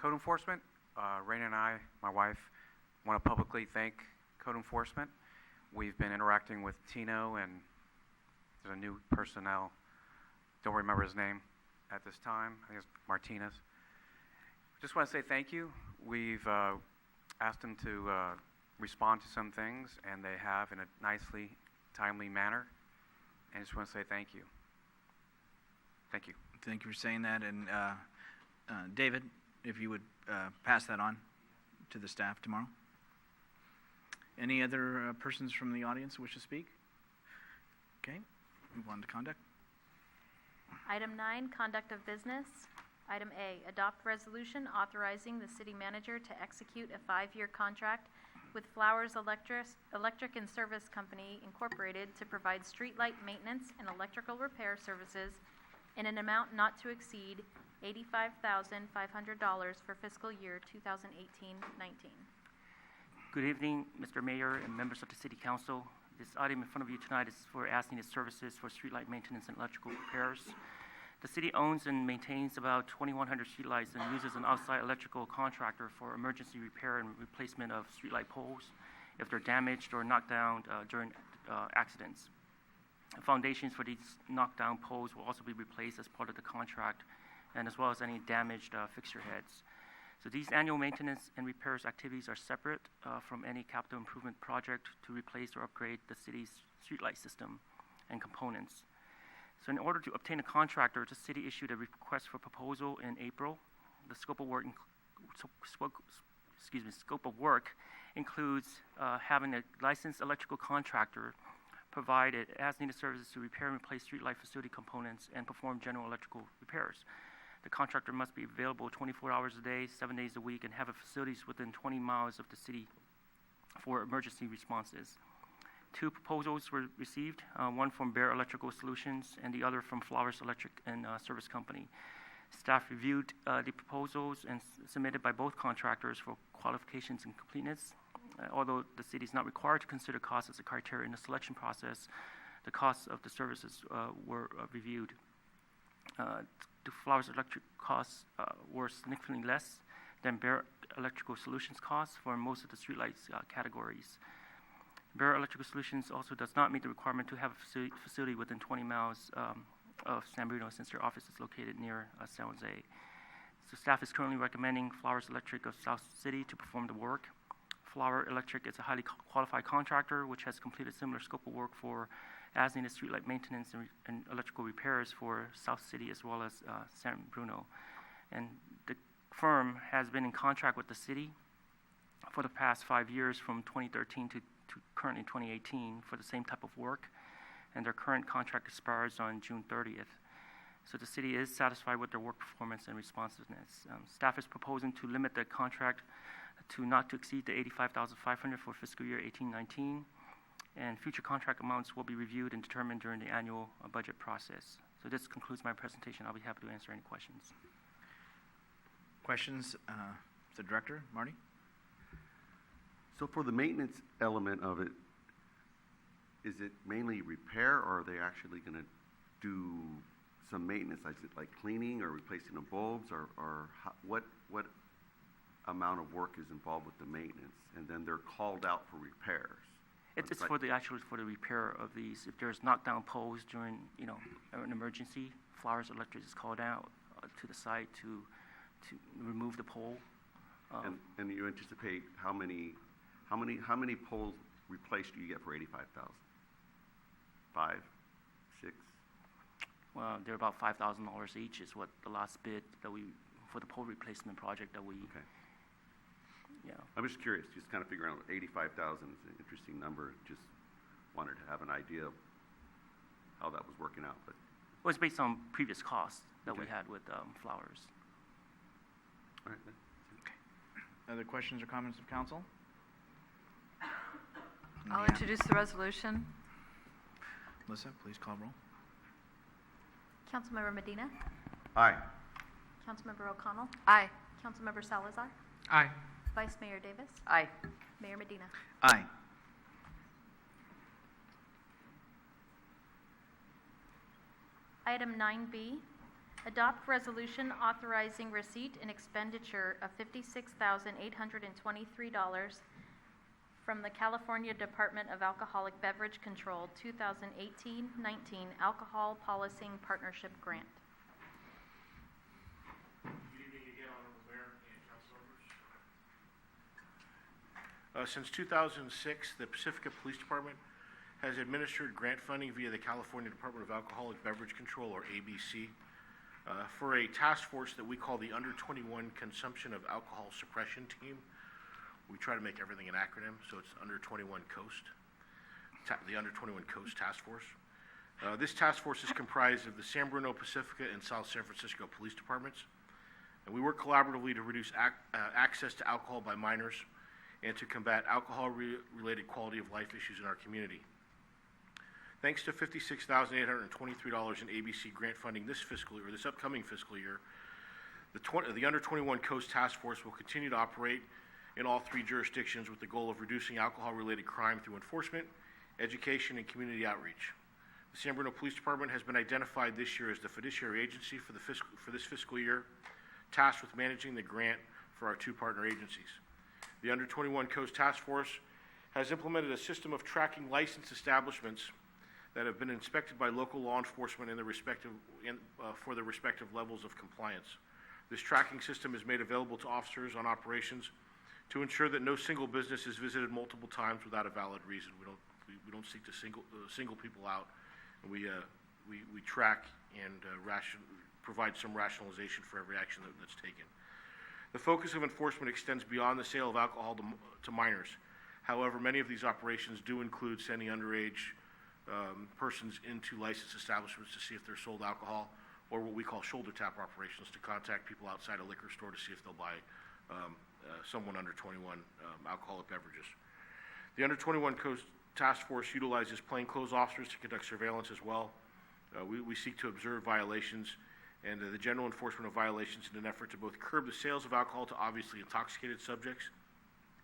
code enforcement. Raina and I, my wife, want to publicly thank code enforcement. We've been interacting with Tino, and there's a new personnel. Don't remember his name at this time. I think it's Martinez. Just want to say thank you. We've asked them to respond to some things, and they have in a nicely, timely manner. And I just want to say thank you. Thank you. Thank you for saying that. And David, if you would pass that on to the staff tomorrow. Any other persons from the audience who wish to speak? Okay, move on to conduct. Item 9, conduct of business. Item A, adopt resolution authorizing the city manager to execute a 5-year contract with Flowers Electric and Service Company Incorporated to provide streetlight maintenance and electrical repair services in an amount not to exceed $85,500 for fiscal year 2018-19. Good evening, Mr. Mayor and members of the City Council. This item in front of you tonight is for asking the services for streetlight maintenance and electrical repairs. The city owns and maintains about 2,100 streetlights and uses an outside electrical contractor for emergency repair and replacement of streetlight poles if they're damaged or knocked down during accidents. Foundations for these knockdown poles will also be replaced as part of the contract, and as well as any damaged fixture heads. So these annual maintenance and repairs activities are separate from any capital improvement project to replace or upgrade the city's streetlight system and components. So in order to obtain a contractor, the city issued a request for proposal in April. The scope of work, includes having a licensed electrical contractor provide as-needed services to repair and replace streetlight facility components and perform general electrical repairs. The contractor must be available 24 hours a day, 7 days a week, and have facilities within 20 miles of the city for emergency responses. 2 proposals were received, one from Bear Electrical Solutions and the other from Flowers Electric and Service Company. Staff reviewed the proposals and submitted by both contractors for qualifications and completeness. Although the city is not required to consider cost as a criteria in the selection process, the costs of the services were reviewed. The Flowers Electric costs were significantly less than Bear Electrical Solutions costs for most of the streetlights categories. Bear Electrical Solutions also does not meet the requirement to have a facility within 20 miles of San Bruno, since their office is located near San Jose. So staff is currently recommending Flowers Electric of South City to perform the work. Flower Electric is a highly qualified contractor which has completed similar scope of work for as-needed streetlight maintenance and electrical repairs for South City as well as San Bruno. And the firm has been in contract with the city for the past 5 years, from 2013 to currently 2018, for the same type of work, and their current contract expires on June 30th. So the city is satisfied with their work performance and responsiveness. Staff is proposing to limit the contract to not to exceed the $85,500 for fiscal year 18-19, and future contract amounts will be reviewed and determined during the annual budget process. So this concludes my presentation. I'll be happy to answer any questions. Questions? The director, Marty? So for the maintenance element of it, is it mainly repair, or are they actually going to do some maintenance? Is it like cleaning or replacing the bulbs, or what amount of work is involved with the maintenance? And then they're called out for repairs. It's for the repair of these. If there's knockdown poles during an emergency, Flowers Electric is called out to the site to remove the pole. And you anticipate how many poles replaced do you get for $85,000? 5, 6? Well, they're about $5,000 each is what the last bid that we, for the pole replacement project that we. Okay. Yeah. I'm just curious, just kind of figuring out 85,000 is an interesting number. Just wanted to have an idea of how that was working out. But well, it's based on previous costs that we had with Flowers. All right. Okay. Other questions or comments of council? I'll introduce the resolution. Melissa, please call roll. Councilmember Medina. Aye. Councilmember O'Connell. Aye. Councilmember Salazar. Aye. Vice Mayor Davis. Aye. Mayor Medina. Aye. Item 9B, adopt resolution authorizing receipt and expenditure of $56,823 from the California Department of Alcoholic Beverage Control 2018-19 Alcohol Policing Partnership Grant. Good evening again, Honorable Mayor and council members. Since 2006, the Pacifica Police Department has administered grant funding via the California Department of Alcoholic Beverage Control, or ABC, for a task force that we call the Under 21 Consumption of Alcohol Suppression Team. We try to make everything an acronym, so it's Under 21 Coast, the Under 21 Coast Task Force. This task force is comprised of the San Bruno, Pacifica, and South San Francisco Police Departments, and we work collaboratively to reduce access to alcohol by minors and to combat alcohol-related quality of life issues in our community. Thanks to $56,823 in ABC grant funding this upcoming fiscal year, the Under 21 Coast Task Force will continue to operate in all 3 jurisdictions with the goal of reducing alcohol-related crime through enforcement, education, and community outreach. The San Bruno Police Department has been identified this year as the fiduciary agency for this fiscal year, tasked with managing the grant for our 2 partner agencies. The Under 21 Coast Task Force has implemented a system of tracking licensed establishments that have been inspected by local law enforcement for the respective levels of compliance. This tracking system is made available to officers on operations to ensure that no single business is visited multiple times without a valid reason. We don't seek to single people out. We track and provide some rationalization for every action that's taken. The focus of enforcement extends beyond the sale of alcohol to minors. However, many of these operations do include sending underage persons into licensed establishments to see if they're sold alcohol, or what we call shoulder tap operations, to contact people outside a liquor store to see if they'll buy someone under 21 alcoholic beverages. The Under 21 Coast Task Force utilizes plainclothes officers to conduct surveillance as well. We seek to observe violations and the general enforcement of violations in an effort to both curb the sales of alcohol to obviously intoxicated subjects,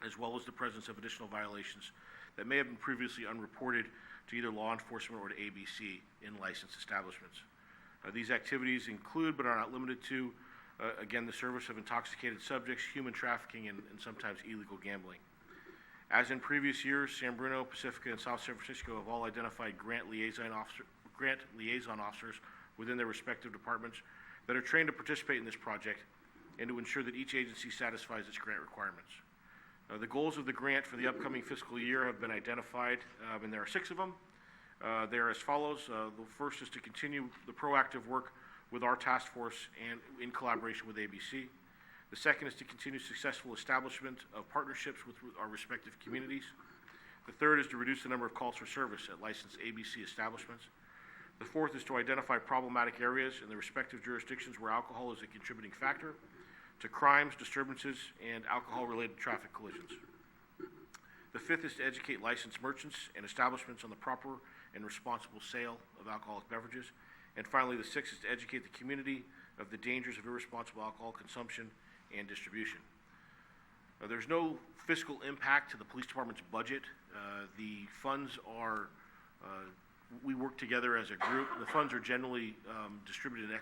as well as the presence of additional violations that may have been previously unreported to either law enforcement or to ABC in licensed establishments. These activities include, but are not limited to, again, the service of intoxicated subjects, human trafficking, and sometimes illegal gambling. As in previous years, San Bruno, Pacifica, and South San Francisco have all identified grant liaison officers within their respective departments that are trained to participate in this project and to ensure that each agency satisfies its grant requirements. The goals of the grant for the upcoming fiscal year have been identified, and there are 6 of them. They are as follows. The first is to continue the proactive work with our task force and in collaboration with ABC. The second is to continue successful establishment of partnerships with our respective communities. The third is to reduce the number of calls for service at licensed ABC establishments. The fourth is to identify problematic areas in the respective jurisdictions where alcohol is a contributing factor to crimes, disturbances, and alcohol-related traffic collisions. The fifth is to educate licensed merchants and establishments on the proper and responsible sale of alcoholic beverages. And finally, the sixth is to educate the community of the dangers of irresponsible alcohol consumption and distribution. There's no fiscal impact to the police department's budget. The funds are, we work together as a group. The funds are generally distributed in an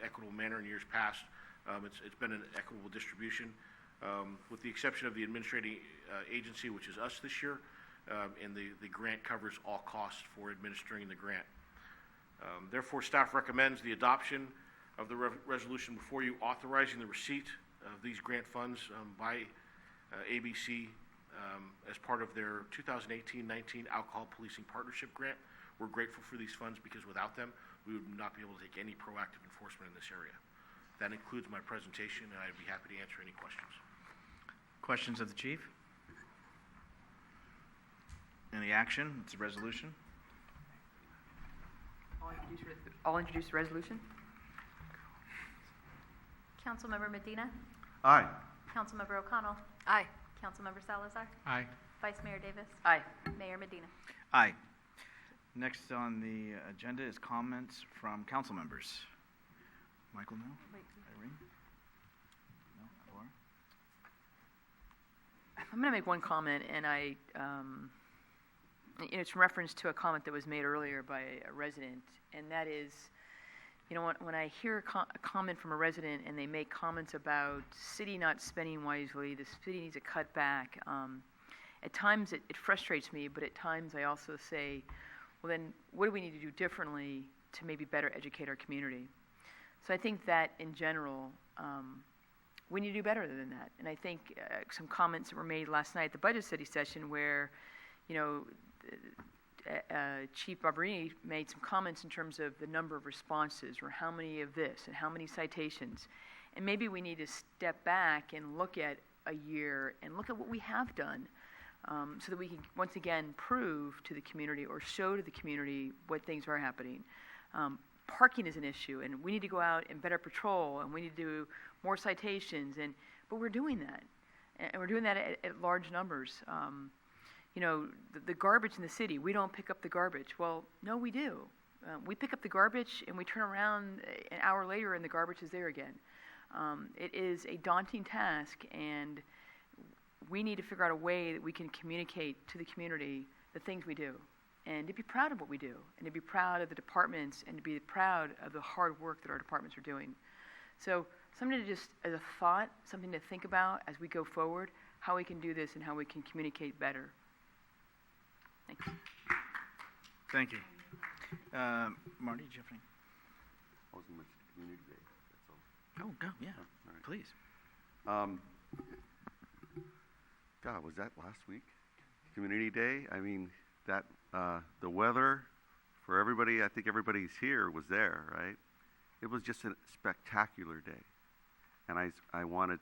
equitable manner in years past. It's been an equitable distribution, with the exception of the administrating agency, which is us this year, and the grant covers all costs for administering the grant. Therefore, staff recommends the adoption of the resolution before you authorizing the receipt of these grant funds by ABC as part of their 2018-19 Alcohol Policing Partnership Grant. We're grateful for these funds because without them, we would not be able to take any proactive enforcement in this area. That includes my presentation, and I'd be happy to answer any questions. Questions of the chief? Any action? It's a resolution. I'll introduce the resolution. Councilmember Medina. Aye. Councilmember O'Connell. Aye. Councilmember Salazar. Aye. Vice Mayor Davis. Aye. Mayor Medina. Aye. Next on the agenda is comments from council members. Michael, no? Irene? No? Laura? I'm going to make one comment, and it's in reference to a comment that was made earlier by a resident, and that is, when I hear a comment from a resident and they make comments about city not spending wisely, the city needs to cut back, at times it frustrates me, but at times I also say, well then, what do we need to do differently to maybe better educate our community? So I think that in general, We need to do better than that. And I think some comments that were made last night at the budget study session where, Chief Barberini made some comments in terms of the number of responses or how many of this and how many citations. And maybe we need to step back and look at a year and look at what we have done so that we can once again prove to the community or show to the community what things are happening. Parking is an issue, and we need to go out and better patrol, and we need to do more citations, but we're doing that. And we're doing that at large numbers. The garbage in the city, we don't pick up the garbage. Well, no, we do. We pick up the garbage and we turn around an hour later and the garbage is there again. It is a daunting task, and we need to figure out a way that we can communicate to the community the things we do, and to be proud of what we do, and to be proud of the departments, and to be proud of the hard work that our departments are doing. So something to just, as a thought, something to think about as we go forward, how we can do this and how we can communicate better. Thank you. Thank you. Marty, do you have any? I was going to mention Community Day, that's all. Oh, go, yeah, Oh, all right. please. God, was that last week? Community Day? I mean, that, the weather for everybody, I think everybody's here was there, right? It was just a spectacular day. And I want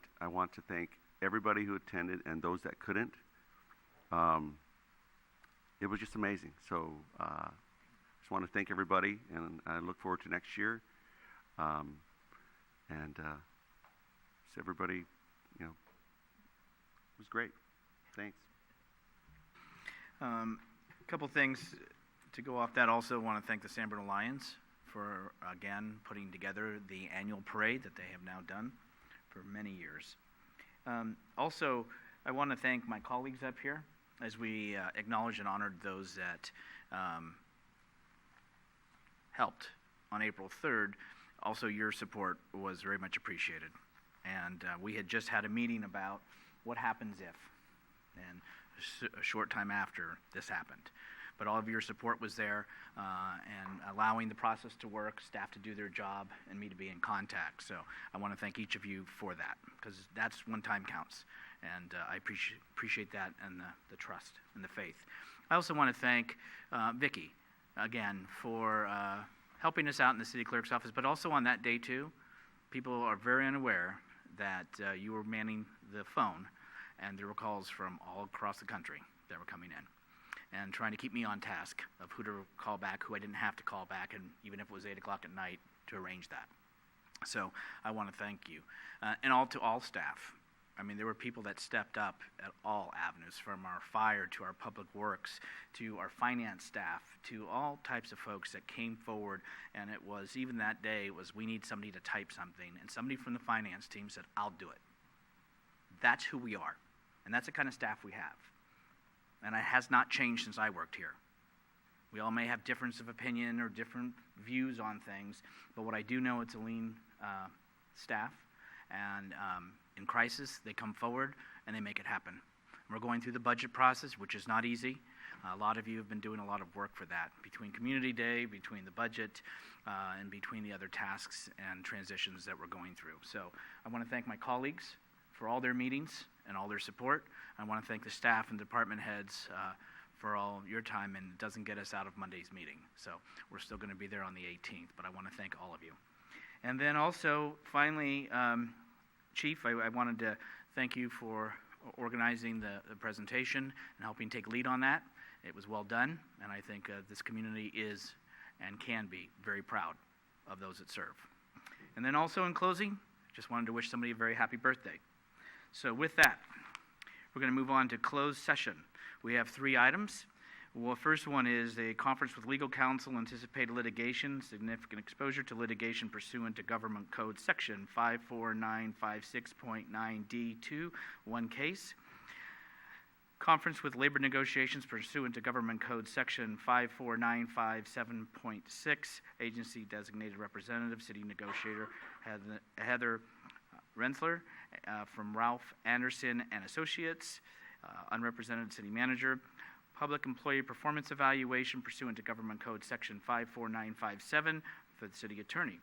to thank everybody who attended and those that couldn't. It was just amazing. So just want to thank everybody, and I look forward to next year. Just everybody, it was great. Thanks. A couple things to go off that. Also want to thank the San Bruno Lions for, again, putting together the annual parade that they have now done for many years. Also, I want to thank my colleagues up here as we acknowledge and honored those that helped on April 3rd. Also, your support was very much appreciated. And we had just had a meeting about what happens if, and a short time after this happened. But all of your support was there, and allowing the process to work, staff to do their job, and me to be in contact. So I want to thank each of you for that, because that's when time counts. And I appreciate that, and the trust and the faith. I also want to thank Vicki, again, for helping us out in the city clerk's office, but also on that day too. People are very unaware that you were manning the phone, and there were calls from all across the country that were coming in, and trying to keep me on task of who to call back, who I didn't have to call back, and even if it was 8 o'clock at night, to arrange that. So I want to thank you. And to all staff. I mean, there were people that stepped up at all avenues, from our fire to our public works to our finance staff to all types of folks that came forward. And it was, even that day, it was, we need somebody to type something. And somebody from the finance team said, I'll do it. That's who we are. And that's the kind of staff we have. And it has not changed since I worked here. We all may have difference of opinion or different views on things, but what I do know, it's a lean staff. And in crisis, they come forward and they make it happen. We're going through the budget process, which is not easy. A lot of you have been doing a lot of work for that, between Community Day, between the budget, and between the other tasks and transitions that we're going through. So I want to thank my colleagues for all their meetings and all their support. I want to thank the staff and department heads for all your time, and it doesn't get us out of Monday's meeting. So we're still going to be there on the 18th, but I want to thank all of you. And then also, finally, Chief, I wanted to thank you for organizing the presentation and helping take lead on that. It was well done, and I think this community is and can be very proud of those that serve. And then also in closing, just wanted to wish somebody a very happy birthday. So with that, we're going to move on to closed session. We have 3 items. Well, first one is a conference with legal counsel, anticipated litigation, significant exposure to litigation pursuant to Government Code Section 54956.9D2, one case. Conference with labor negotiations pursuant to Government Code Section 54957.6, agency designated representative, city negotiator Heather Rensler from Ralph Anderson and Associates, unrepresented city manager. Public employee performance evaluation pursuant to Government Code Section 54957 for the city attorney.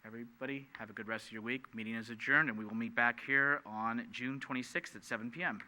Everybody, have a good rest of your week. Meeting is adjourned, and we will meet back here on June 26th at 7 p.m.